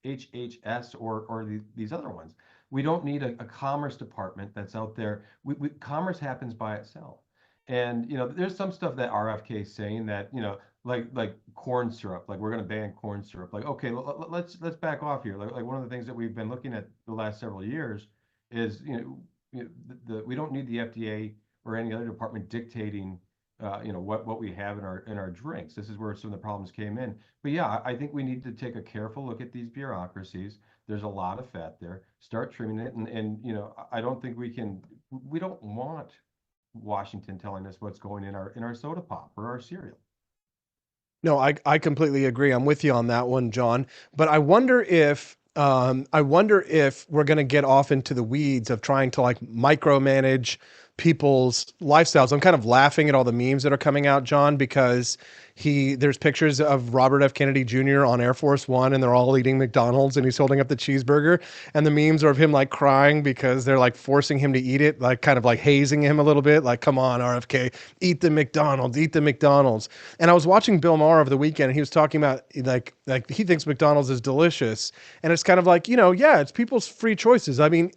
HHS or these other ones. We don't need a commerce department that's out there. Commerce happens by itself. And, there's some stuff that RFK is saying that, like corn syrup, like we're going to ban corn syrup. Like, okay, let's back off here. Like one of the things that we've been looking at the last several years is, we don't need the FDA or any other department dictating, what we have in our drinks. This is where some of the problems came in. But yeah, I think we need to take a careful look at these bureaucracies. There's a lot of fat there. Start trimming it, and I don't think we don't want Washington telling us what's going in our soda pop or our cereal. No, I completely agree. I'm with you on that one, John. But I wonder if we're going to get off into the weeds of trying to like micromanage people's lifestyles. I'm kind of laughing at all the memes that are coming out, John, because there's pictures of Robert F. Kennedy Jr. on Air Force One, and they're all eating McDonald's, and he's holding up the cheeseburger, and the memes are of him like crying because they're like forcing him to eat it, like kind of like hazing him a little bit, like, come on, RFK, eat the McDonald's. And I was watching Bill Maher over the weekend, and he was talking about like he thinks McDonald's is delicious, and it's kind of like, yeah, it's people's free choices. I mean,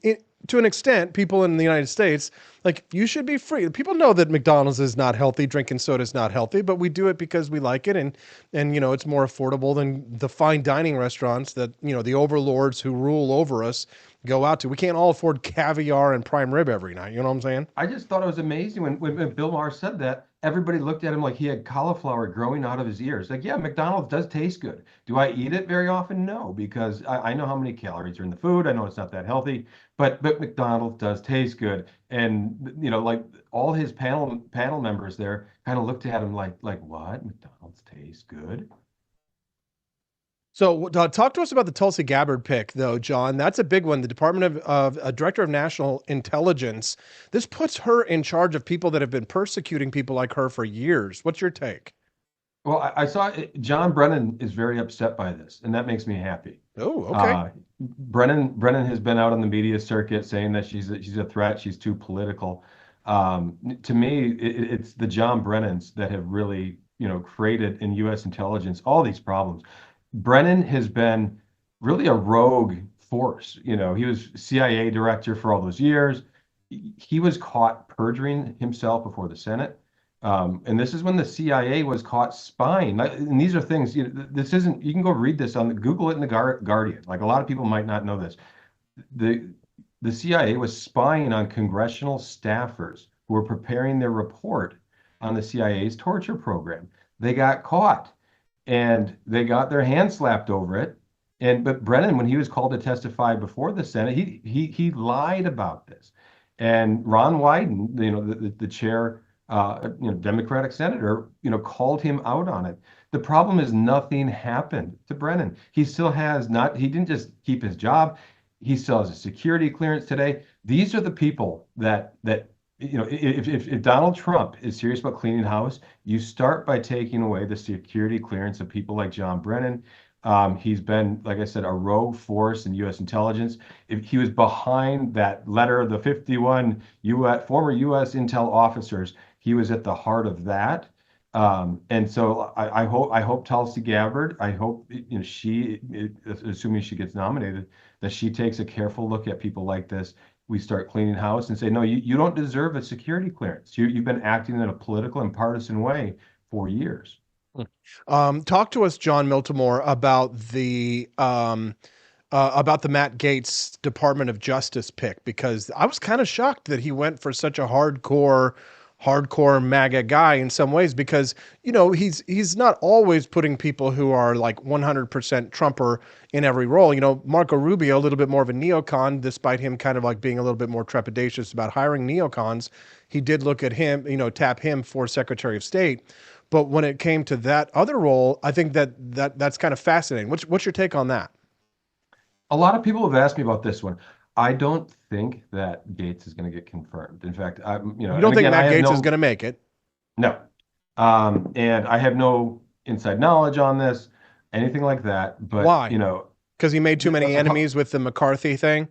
to an extent, people in the United States, like, you should be free. People know that McDonald's is not healthy, drinking soda is not healthy, but we do it because we like it, and it's more affordable than the fine dining restaurants that, the overlords who rule over us go out to. We can't all afford caviar and prime rib every night. You know what I'm saying? I just thought it was amazing when Bill Maher said that. Everybody looked at him like he had cauliflower growing out of his ears. Like, yeah, McDonald's does taste good. Do I eat it very often? No, because I know how many calories are in the food. I know it's not that healthy, but McDonald's does taste good. And, like all his panel members there kind of looked at him like what? McDonald's tastes good? So talk to us about the Tulsi Gabbard pick, though, John. That's a big one. The Department of Director of National Intelligence. This puts her in charge of people that have been persecuting people like her for years. What's your take? Well, I saw John Brennan is very upset by this, and that makes me happy. Oh, okay. Brennan has been out on the media circuit saying that she's a threat. She's too political. To me, it's the John Brennans that have really, created in U.S. intelligence all these problems. Brennan has been really a rogue force. He was CIA director for all those years. He was caught perjuring himself before the Senate. And this is when the CIA was caught spying. And these are things, this isn't, you can go read this Google it in the Guardian. Like, a lot of people might not know this. The CIA was spying on congressional staffers who were preparing their report on the CIA's torture program. They got caught. And they got their hand slapped over it. But Brennan, when he was called to testify before the Senate, he lied about this. And Ron Wyden, the chair, Democratic senator, called him out on it. The problem is nothing happened to Brennan. He still has not. He didn't just keep his job. He still has a security clearance today. These are the people that. If Donald Trump is serious about cleaning house, you start by taking away the security clearance of people like John Brennan. He's been, like I said, a rogue force in U.S. intelligence. If he was behind that letter of the 51 former U.S. intel officers, he was at the heart of that. And so I hope Tulsi Gabbard, I hope she, assuming she gets nominated, that she takes a careful look at people like this. We start cleaning house and say, no, you don't deserve a security clearance. You've been acting in a political and partisan way for years. Talk to us, John Miltimore, about the Matt Gaetz Department of Justice pick, because I was kind of shocked that he went for such a hardcore MAGA guy in some ways, because, he's not always putting people who are like 100% Trumper in every role. Marco Rubio, a little bit more of a neocon, despite him kind of like being a little bit more trepidatious about hiring neocons. He did look at him, tap him for Secretary of State. But when it came to that other role, I think that's kind of fascinating. What's your take on that? A lot of people have asked me about this one. I don't think that Gaetz is going to get confirmed. In fact, you don't think Matt Gaetz is going to make it? No. And I have no inside knowledge on this, anything like that. But why? Because he made too many enemies with the McCarthy thing?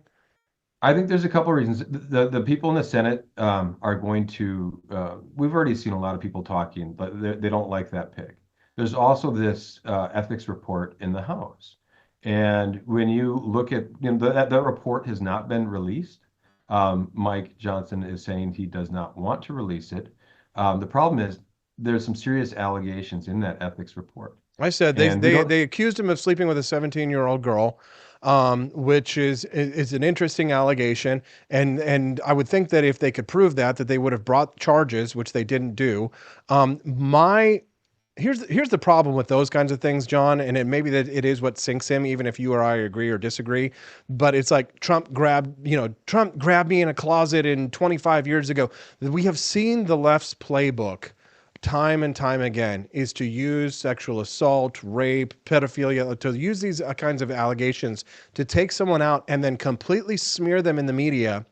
I think there's a couple of reasons. The people in the Senate are going to, we've already seen a lot of people talking, but they don't like that pick. There's also this ethics report in the House. And when you look at, that report has not been released. Mike Johnson is saying he does not want to release it. The problem is there's some serious allegations in that ethics report. I said they accused him of sleeping with a 17-year-old girl, which is an interesting allegation. And I would think that if they could prove that they would have brought charges, which they didn't do. Here's the problem with those kinds of things, John, and it may be that it is what sinks him, even if you or I agree or disagree. But it's like Trump grabbed me in a closet in 25 years ago. We have seen the left's playbook time and time again is to use sexual assault, rape, pedophilia, to use these kinds of allegations to take someone out and then completely smear them in the media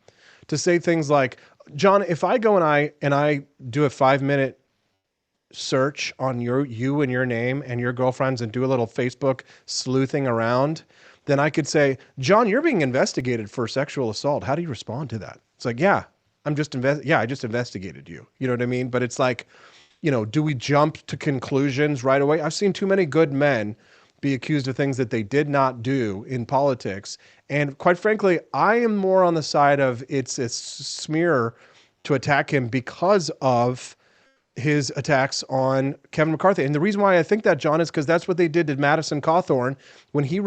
to say things like, John, if I go and I do a 5-minute search on you and your name and your girlfriends and do a little Facebook sleuthing around, then I could say, John, you're being investigated for sexual assault. How do you respond to that? It's like, I just investigated you. You know what I mean? But it's like, do we jump to conclusions right away? I've seen too many good men be accused of things that they did not do in politics. And quite frankly, I am more on the side of it's a smear to attack him because of his attacks on Kevin McCarthy. And the reason why I think that, John, is because that's what they did to Madison Cawthorn when he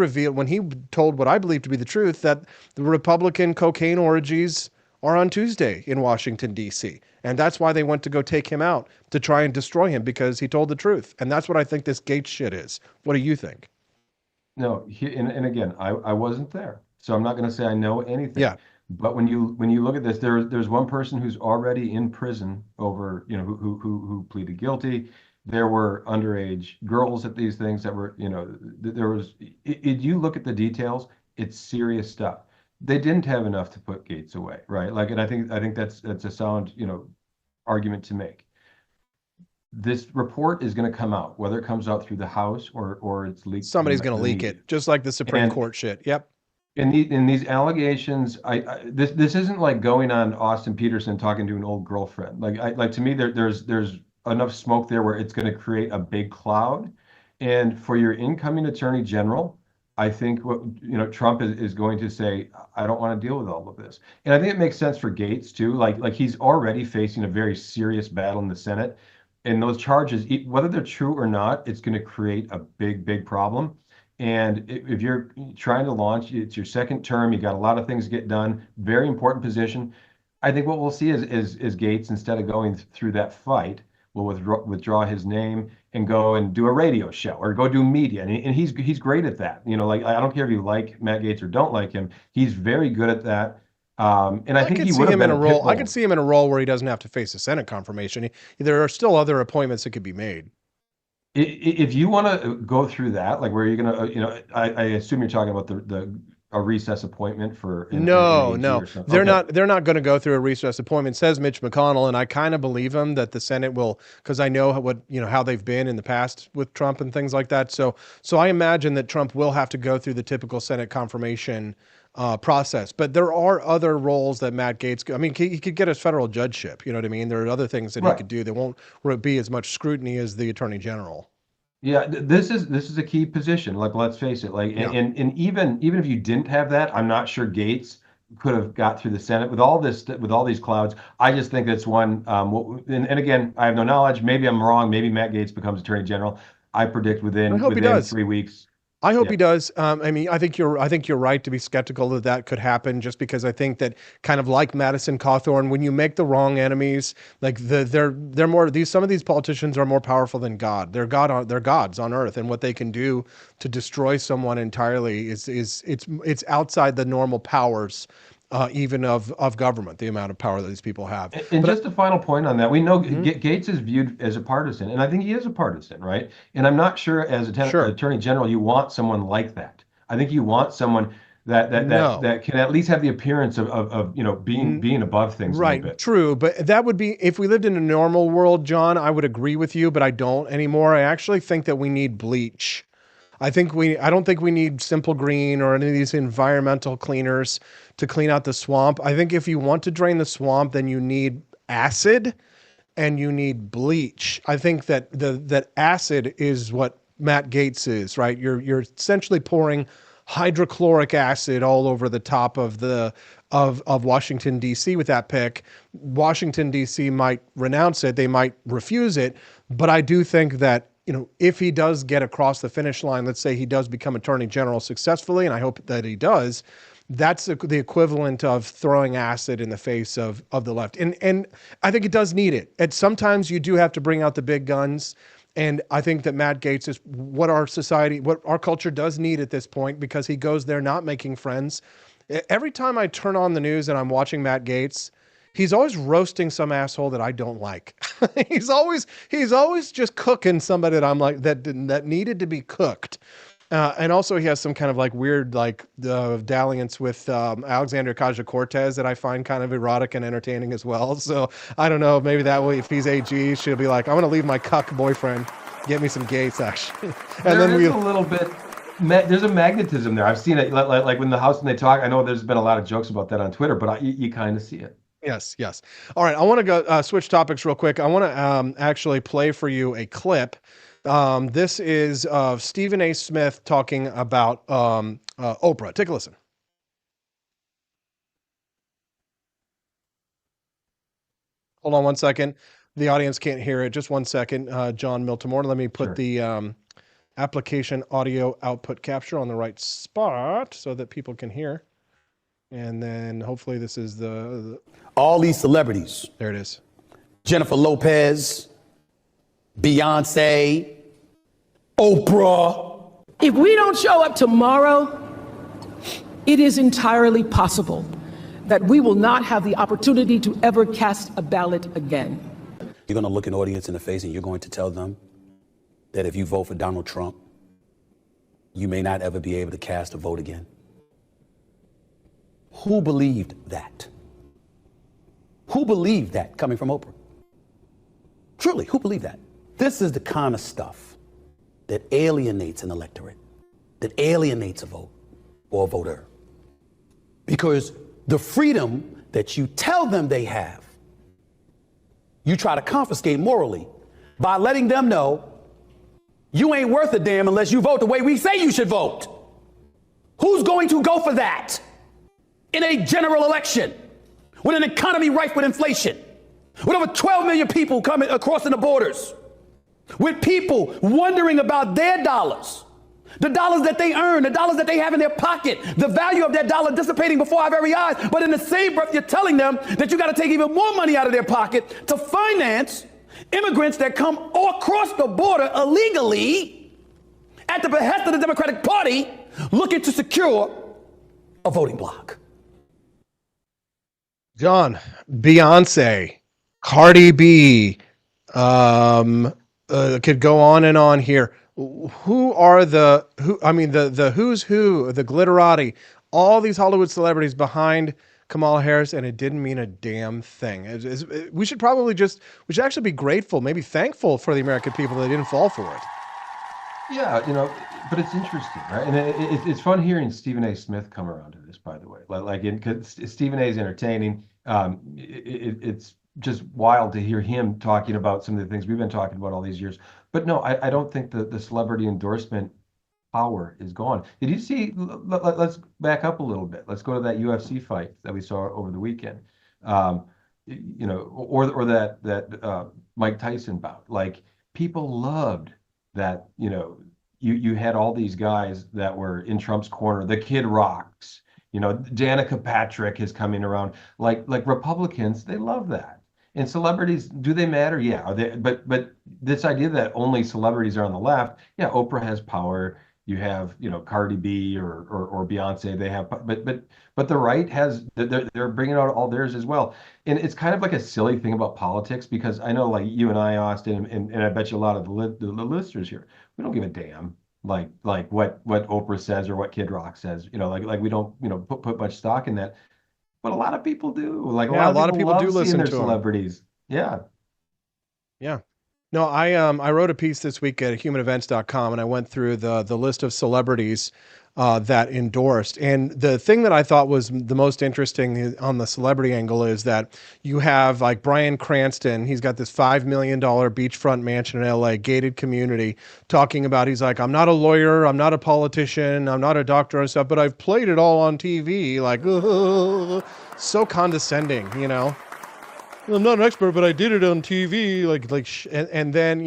told what I believe to be the truth, that the Republican cocaine orgies are on Tuesday in Washington, D.C. And that's why they went to go take him out to try and destroy him, because he told the truth. And that's what I think this Gaetz shit is. What do you think? No, and again, I wasn't there, so I'm not going to say I know anything. Yeah. But when you look at this, there's one person who's already in prison over, who pleaded guilty. There were underage girls at these things that were, there was. If you look at the details, it's serious stuff. They didn't have enough to put Gaetz away, right? Like, and I think that's a sound, argument to make. This report is going to come out, whether it comes out through the House or it's leaked. Somebody's going to leak it, just like the Supreme Court shit. Yep. In these allegations, this isn't like going on Austin Peterson talking to an old girlfriend. Like to me, there's enough smoke there where it's going to create a big cloud. And for your incoming attorney general, I think what Trump is going to say, I don't want to deal with all of this. And I think it makes sense for Gaetz too. Like he's already facing a very serious battle in the Senate, and those charges, whether they're true or not, it's going to create a big problem. And if you're trying to launch, it's your second term, you got a lot of things to get done, very important position. I think what we'll see is Gaetz, instead of going through that fight, will withdraw his name and go and do a radio show or go do media. And he's great at that. Like, I don't care if you like Matt Gaetz or don't like him, he's very good at that. And I think he would have been in a role. I could see him in a role where he doesn't have to face a Senate confirmation. There are still other appointments that could be made. If you want to go through that, like where you're going to, I assume you're talking about the a recess appointment for No, an AG no, or something? they're Okay. not. They're not going to go through a recess appointment. Says Mitch McConnell, and I kind of believe him that the Senate will, because I know how they've been in the past with Trump and things like that. So I imagine that Trump will have to go through the typical Senate confirmation process. But there are other roles that Matt Gaetz. I mean, he could get his federal judgeship. You know what I mean? There are other things that he could do that won't be as much scrutiny as the Attorney General. Yeah, this is a key position. Like, let's face it. Like, and even if you didn't have that, I'm not sure Gaetz could have got through the Senate with all these clouds. I just think it's one. And again, I have no knowledge. Maybe I'm wrong. Maybe Matt Gaetz becomes Attorney General. I predict within 3 weeks. I hope he does. I mean, I think you're right to be skeptical that could happen, just because I think that, kind of like Madison Cawthorn, when you make the wrong enemies, like they're more, some of these politicians are more powerful than God. They're gods on earth, and what they can do to destroy someone entirely is it's outside the normal powers, even of government, the amount of power that these people have. And just a final point on that, we know Gaetz is viewed as a partisan, and I think he is a partisan, right? And I'm not sure as Attorney General you want someone like that. I think you want someone that can at least have the appearance of being above things a little bit. True, but that would be, if we lived in a normal world, John, I would agree with you, but I don't anymore. I actually think that we need bleach. I don't think we need Simple Green or any of these environmental cleaners to clean out the swamp. I think if you want to drain the swamp, then you need acid and you need bleach. I think that that acid is what Matt Gaetz is, right? You're essentially pouring hydrochloric acid all over the top of Washington, D.C. with that pick. Washington, D.C. might renounce it. They might refuse it. But I do think that, if he does get across the finish line, let's say he does become Attorney General successfully, and I hope that he does, that's the equivalent of throwing acid in the face of the left. And I think it does need it. And sometimes you do have to bring out the big guns. And I think that Matt Gaetz is what our culture does need at this point, because he goes there not making friends. Every time I turn on the news and I'm watching Matt Gaetz, he's always roasting some asshole that I don't like. he's always just cooking somebody that I'm like, that needed to be cooked. And also he has some kind of like weird, dalliance with Alexandria Ocasio-Cortez that I find kind of erotic and entertaining as well. So I don't know, maybe that way, if he's AG, she'll be like, I'm going to leave my cuck boyfriend, get me some Gaetz action. And There is a little bit, there's a magnetism there. I've seen it, like when the House, when they talk, I know there's been a lot of jokes about that on Twitter, but you kind of see it. Yes. All right. I want to go switch topics real quick. I want to actually play for you a clip. This is Stephen A. Smith talking about Oprah. Take a listen. Hold on one second. The audience can't hear it. Just one second. John Miltimore. Let me put the application audio output capture on the right spot so that people can hear. And then hopefully this is all these celebrities. There it is. Jennifer Lopez, Beyonce, Oprah. If we don't show up tomorrow, it is entirely possible that we will not have the opportunity to ever cast a ballot again. You're going to look an audience in the face and you're going to tell them that if you vote for Donald Trump, you may not ever be able to cast a vote again. Who believed that? Who believed that coming from Oprah? Truly, who believed that? This is the kind of stuff that alienates an electorate, that alienates a vote or a voter. Because the freedom that you tell them they have, you try to confiscate morally by letting them know you ain't worth a damn unless you vote the way we say you should vote. Who's going to go for that in a general election with an economy rife with inflation, with over 12 million people coming crossing the borders, with people wondering about their dollars, the dollars that they earn, the dollars that they have in their pocket, the value of that dollar dissipating before our very eyes. But in the same breath, you're telling them that you got to take even more money out of their pocket to finance immigrants that come across the border illegally at the behest of the Democratic Party looking to secure a voting bloc. John, Beyonce, Cardi B, could go on and on here. Who are the who's who, the glitterati all these Hollywood celebrities behind Kamala Harris, and it didn't mean a damn thing. We should actually be grateful, maybe thankful for the American people that didn't fall for it. Yeah, but it's interesting, right? And it's fun hearing Stephen A. Smith come around to this, by the way. Because Stephen A. is entertaining. It's just wild to hear him talking about some of the things we've been talking about all these years. But no, I don't think the celebrity endorsement power is gone. Did you see? Let's back up a little bit. Let's go to that UFC fight that we saw over the weekend. Or that Mike Tyson bout. Like, people loved that. You had all these guys that were in Trump's corner. The Kid Rocks. Danica Patrick is coming around. Like Republicans, they love that. And celebrities, do they matter? Yeah. Are they? But this idea that only celebrities are on the left. Yeah, Oprah has power. You have, Cardi B or Beyonce. They have, but the right has. They're bringing out all theirs as well. And it's kind of like a silly thing about politics, because I know, like you and I, Austin, and I bet you a lot of the listeners here, we don't give a damn like what Oprah says or what Kid Rock says. Like we don't put much stock in that. But a lot of people do. Like, a lot of people love do listen their to them. celebrities. Yeah. Yeah. No, I wrote a piece this week at humanevents.com, and I went through the list of celebrities that endorsed. And the thing that I thought was the most interesting on the celebrity angle is that you have like Bryan Cranston. He's got this $5 million beachfront mansion in LA, gated community, talking about, he's like, I'm not a lawyer, I'm not a politician, I'm not a doctor and stuff, but I've played it all on TV. Like, so condescending, I'm not an expert, but I did it on TV. And then,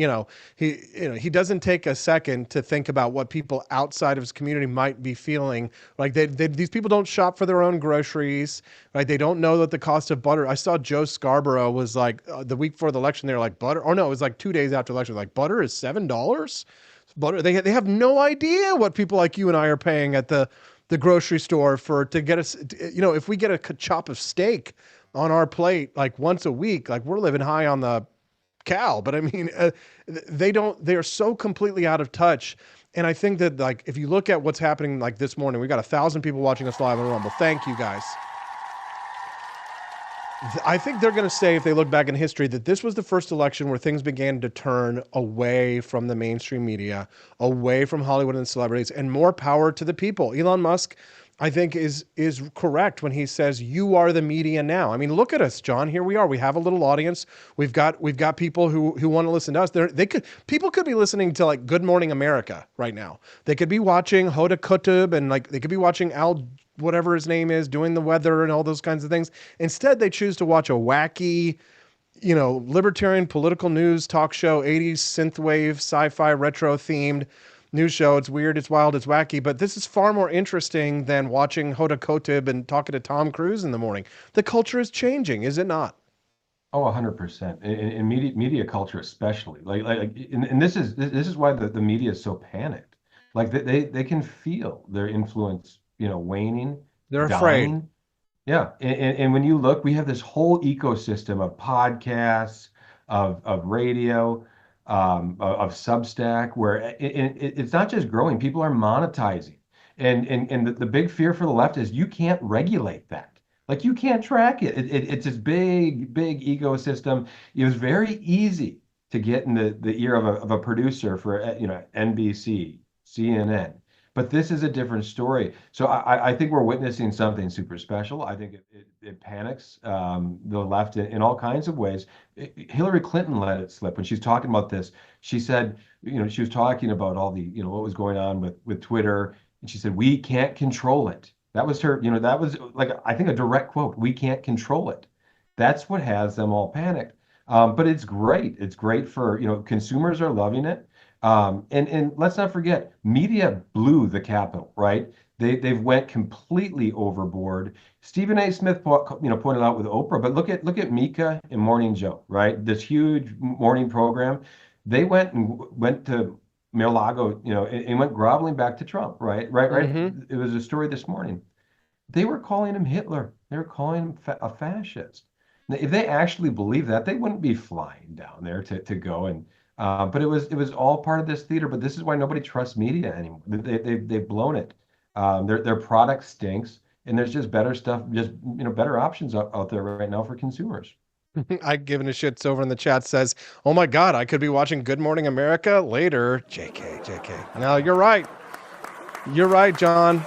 he doesn't take a second to think about what people outside of his community might be feeling. Like these people don't shop for their own groceries, right? They don't know that the cost of butter. I saw Joe Scarborough was like the week before the election. They were like, butter. Or no, it was like 2 days after the election. Like, butter is $7. Butter. They have no idea what people like you and I are paying at the grocery store to get us. If we get a chop of steak on our plate like once a week, like, we're living high on the cow. But I mean, they're so completely out of touch. And I think that, like, if you look at what's happening, like this morning, we got 1,000 people watching us live on Rumble. Thank you guys. I think they're going to say, if they look back in history, that this was the first election where things began to turn away from the mainstream media, away from Hollywood and celebrities, and more power to the people. Elon Musk, I think, is correct when he says, you are the media now. I mean, look at us, John. Here we are. We have a little audience. We've got people who want to listen to us. People could be listening to, like, Good Morning America right now. They could be watching Hoda Kutub, and like they could be watching Al, whatever his name is, doing the weather and all those kinds of things. Instead, they choose to watch a wacky, libertarian political news talk show, 80s synthwave, sci-fi, retro themed news show. It's weird, it's wild, it's wacky, but this is far more interesting than watching Hoda Kotb and talking to Tom Cruise in the morning. The culture is changing, is it not? Oh, 100%. In media culture, especially. And this is why the media is so panicked. Like, they can feel their influence, waning. They're dying. afraid. Yeah. And when you look, we have this whole ecosystem of podcasts, of radio, of Substack, where it's not just growing, people are monetizing. And the big fear for the left is you can't regulate that. Like, you can't track it. It's this big ecosystem. It was very easy to get in the ear of a producer for NBC, CNN. But this is a different story. So I think we're witnessing something super special. I think it panics the left in all kinds of ways. Hillary Clinton let it slip when she's talking about this. She said, she was talking about all the, what was going on with Twitter. And she said, we can't control it. That was her, that was, like, I think, a direct quote. We can't control it. That's what has them all panicked. But it's great. It's great for, consumers are loving it. And let's not forget, media blew the Capitol, right? They've went completely overboard. Stephen A. Smith, pointed out with Oprah, but look at Mika and Morning Joe, right? This huge morning program. They went to Mar-a-Lago, and went groveling back to Trump, right? Mm-hmm. It was a story this morning. They were calling him Hitler. They were calling him a fascist. Now, if they actually believed that, they wouldn't be flying down there to go and. But it was all part of this theater. But this is why nobody trusts media anymore. They've blown it. Their product stinks, and there's just better stuff, just better options out there right now for consumers. I given a shit over in the chat says, "Oh my God, I could be watching Good Morning America later." JK. No, you're right. You're right, John.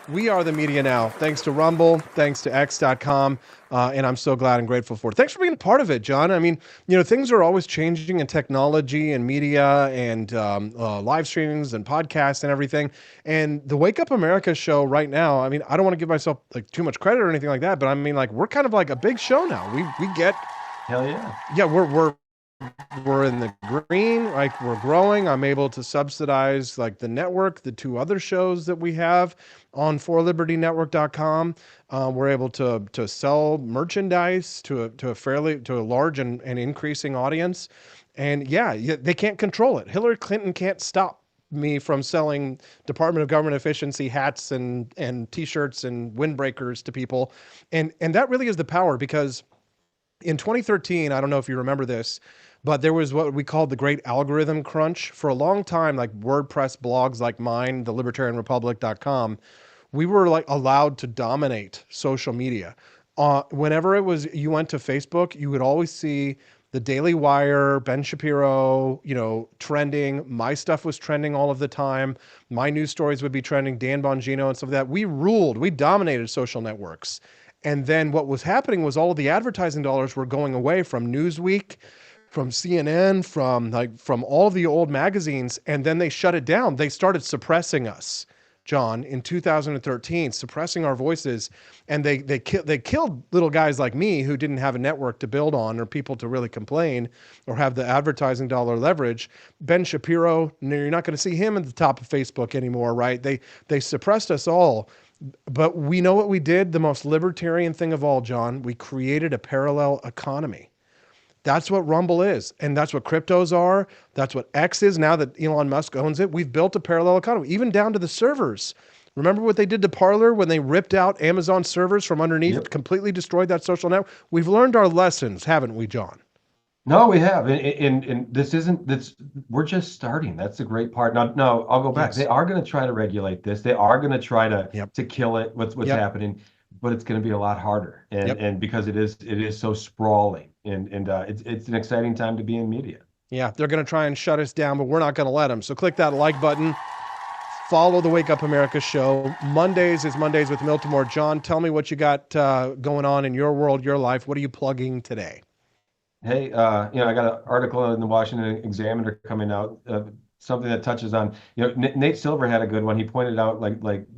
We are the media now, thanks to Rumble, thanks to X.com, and I'm so glad and grateful for it. Thanks for being a part of it, John. I mean, things are always changing in technology and media and live streamings and podcasts and everything. And the Wake Up America show right now, I mean, I don't want to give myself too much credit or anything like that, but I mean, we're kind of like a big show now. We get, hell yeah, yeah, we're in the green, we're growing. I'm able to subsidize the network, the 2 other shows that we have on forlibertynetwork.com. We're able to sell merchandise to a large and increasing audience. And yeah, they can't control it. Hillary Clinton can't stop me from selling Department of Government Efficiency hats and t-shirts and windbreakers to people. And that really is the power, because in 2013, I don't know if you remember this, but there was what we called the great algorithm crunch. For a long time, WordPress blogs like mine, thelibertarianrepublic.com, we were allowed to dominate social media. Whenever you went to Facebook, you would always see the Daily Wire, Ben Shapiro, trending. My stuff was trending all of the time. My news stories would be trending, Dan Bongino and stuff like that. We ruled, we dominated social networks. And then what was happening was all of the advertising dollars were going away from Newsweek, from CNN, from all of the old magazines, and then they shut it down. They started suppressing us, John, in 2013, suppressing our voices, and they killed little guys like me who didn't have a network to build on or people to really complain or have the advertising dollar leverage. Ben Shapiro, you're not going to see him at the top of Facebook anymore, right? They suppressed us all. But we know what we did, the most libertarian thing of all, John. We created a parallel economy. That's what Rumble is, and that's what cryptos are. That's what X is now that Elon Musk owns it. We've built a parallel economy, even down to the servers. Remember what they did to Parler when they ripped out Amazon servers from underneath, completely destroyed that social network? We've learned our lessons, haven't we, John? No, we have. And we're just starting. That's the great part. No, I'll go back. Yes. They are going to try to regulate this. They are going to try to kill it, what's happening, but it's going to be a lot harder. And because it is so sprawling. And it's an exciting time to be in media. Yeah, they're going to try and shut us down, but we're not going to let them. So click that like button. Follow the Wake Up America show. Mondays is Mondays with Miltimore. John, tell me what you got going on in your world, your life. What are you plugging today? Hey, I got an article in the Washington Examiner coming out, something that touches on, Nate Silver had a good one. He pointed out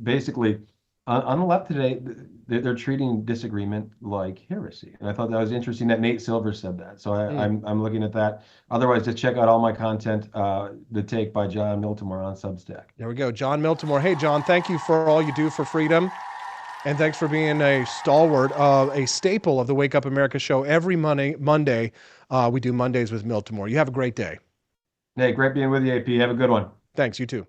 basically on the left today, they're treating disagreement like heresy. And I thought that was interesting that Nate Silver said that. So I'm looking at that. Otherwise, just check out all my content, The Take by John Miltimore on Substack. There we go. John Miltimore. Hey, John, thank you for all you do for freedom. And thanks for being a stalwart, a staple of the Wake Up America show. Every Monday, we do Mondays with Miltimore. You have a great day. Hey, great being with you, AP. Have a good one. Thanks. You too.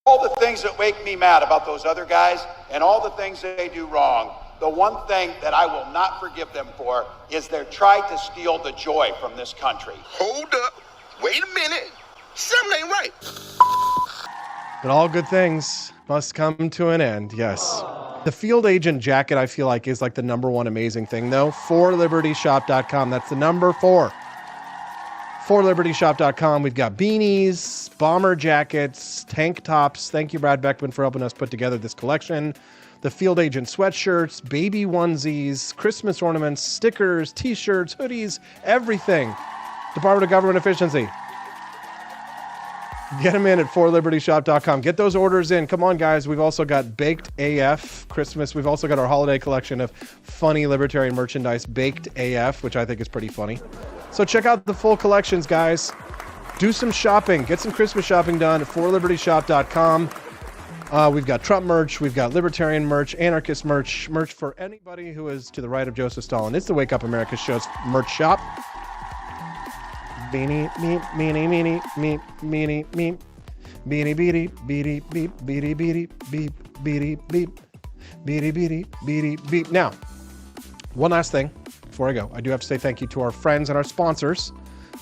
All the things that make me mad about those other guys and all the things that they do wrong, the one thing that I will not forgive them for is their try to steal the joy from this country. Hold up. Wait a minute. Something ain't right. But all good things must come to an end. Yes. The field agent jacket, I feel like, is the number one amazing thing, though. ForLibertyShop.com. That's the number 4. ForLibertyShop.com. We've got beanies, bomber jackets, tank tops. Thank you, Brad Beckman, for helping us put together this collection. The field agent sweatshirts, baby onesies, Christmas ornaments, stickers, t-shirts, hoodies, everything. Department of Government Efficiency. Get them in at ForLibertyShop.com. Get those orders in. Come on, guys. We've also got Baked AF Christmas. We've also got our holiday collection of funny libertarian merchandise, Baked AF, which I think is pretty funny. So check out the full collections, guys. Do some shopping. Get some Christmas shopping done at ForLibertyShop.com. We've got Trump merch. We've got libertarian merch, anarchist merch for anybody who is to the right of Joseph Stalin. It's the Wake Up America show's merch shop. Beanie, meep, meanie, meanie, meep, meanie, meep, beanie, beady, beady, beep, beady, beady, beep, beady, beep, beady, beady, beady, beep. Now, one last thing before I go. I do have to say thank you to our friends and our sponsors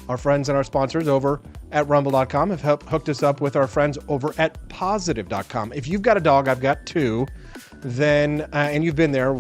over at rumble.com have hooked us up with our friends over at positive.com. If you've got a dog, I've got two, then and you've been there.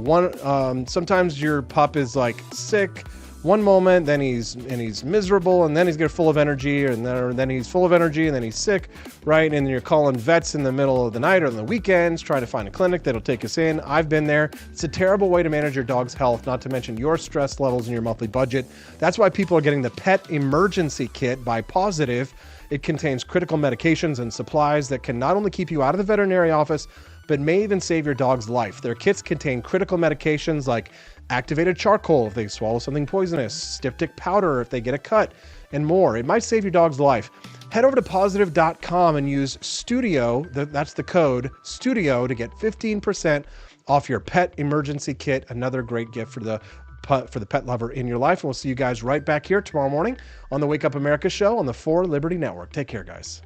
Sometimes your pup is like sick one moment, then he's miserable, and then he's full of energy, and then he's full of energy, and then he's sick, right? And then you're calling vets in the middle of the night or on the weekends, trying to find a clinic that'll take us in. I've been there. It's a terrible way to manage your dog's health, not to mention your stress levels and your monthly budget. That's why people are getting the Pet Emergency Kit by Positive. It contains critical medications and supplies that can not only keep you out of the veterinary office, but may even save your dog's life. Their kits contain critical medications like activated charcoal if they swallow something poisonous, styptic powder if they get a cut, and more. It might save your dog's life. Head over to positive.com and use STUDIO, that's the code, STUDIO, to get 15% off your Pet Emergency Kit. Another great gift for the pet lover in your life. And we'll see you guys right back here tomorrow morning on the Wake Up America show on the 4 Liberty Network. Take care, guys.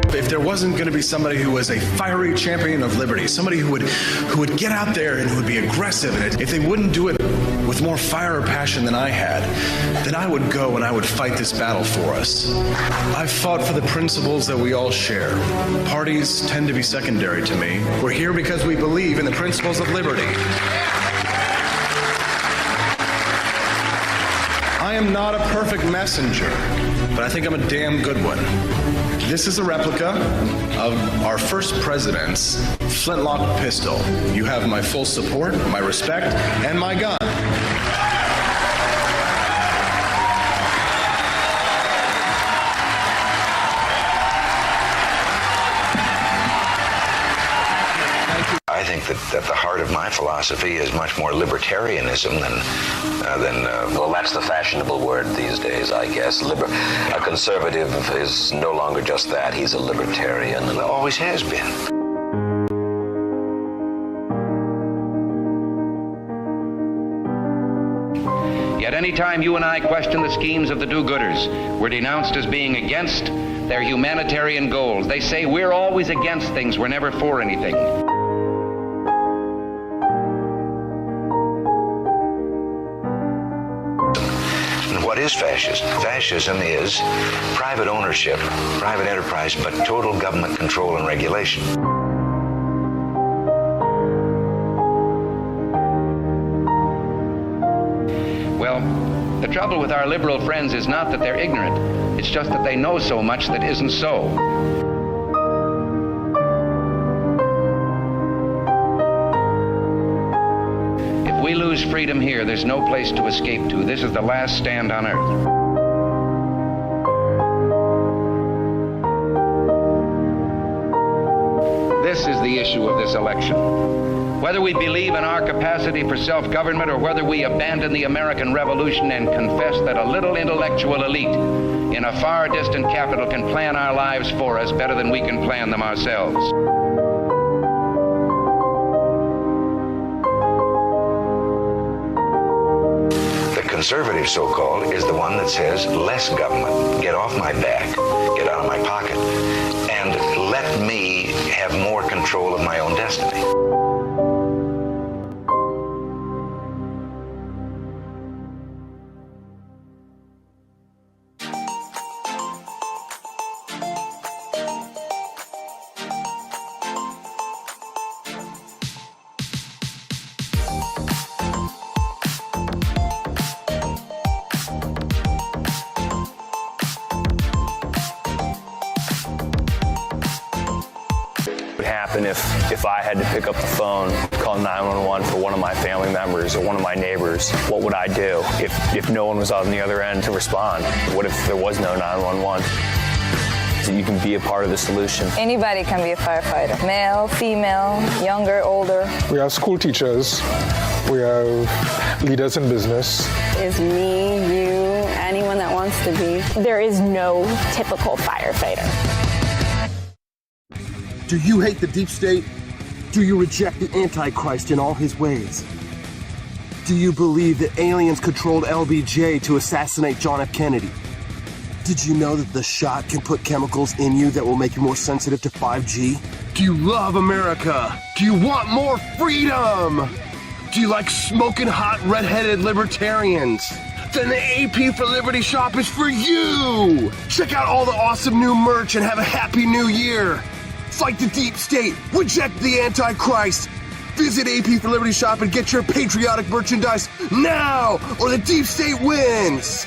If there wasn't going to be somebody who was a fiery champion of liberty, somebody who would get out there and who would be aggressive, and if they wouldn't do it with more fire or passion than I had, then I would go and I would fight this battle for us. I've fought for the principles that we all share. Parties tend to be secondary to me. We're here because we believe in the principles of liberty. I am not a perfect messenger, but I think I'm a damn good one. This is a replica of our first president's flintlock pistol. You have my full support, my respect, and my gun. I think that the heart of my philosophy is much more libertarianism than well, that's the fashionable word these days, I guess. A conservative is no longer just that. He's a libertarian and always has been. Yet any time you and I question the schemes of the do-gooders, we're denounced as being against their humanitarian goals. They say we're always against things, we're never for anything. What is fascism? Fascism is private ownership, private enterprise, but total government control and regulation. Well, the trouble with our liberal friends is not that they're ignorant. It's just that they know so much that isn't so. If we lose freedom here, there's no place to escape to. This is the last stand on earth. This is the issue of this election. Whether we believe in our capacity for self-government or whether we abandon the American Revolution and confess that a little intellectual elite in a far distant capital can plan our lives for us better than we can plan them ourselves. Conservative, so-called, is the one that says less government, get off my back, get out of my pocket, and let me have more control of my own destiny. If I had to pick up the phone, call 911 for one of my family members or one of my neighbors, what would I do if no one was on the other end to respond? What if there was no 911? So you can be a part of the solution. Anybody can be a firefighter. Male, female, younger, older. We have school teachers. We have leaders in business. Is me, you, anyone that wants to be. There is no typical firefighter. Do you hate the deep state? Do you reject the Antichrist in all his ways? Do you believe that aliens controlled LBJ to assassinate John F. Kennedy? Did you know that the shot can put chemicals in you that will make you more sensitive to 5G? Do you love America? Do you want more freedom? Do you like smoking hot redheaded libertarians? Then the AP for Liberty shop is for you! Check out all the awesome new merch and have a happy new year! Fight the deep state, reject the Antichrist! Visit AP for Liberty shop and get your patriotic merchandise now, or the deep state wins!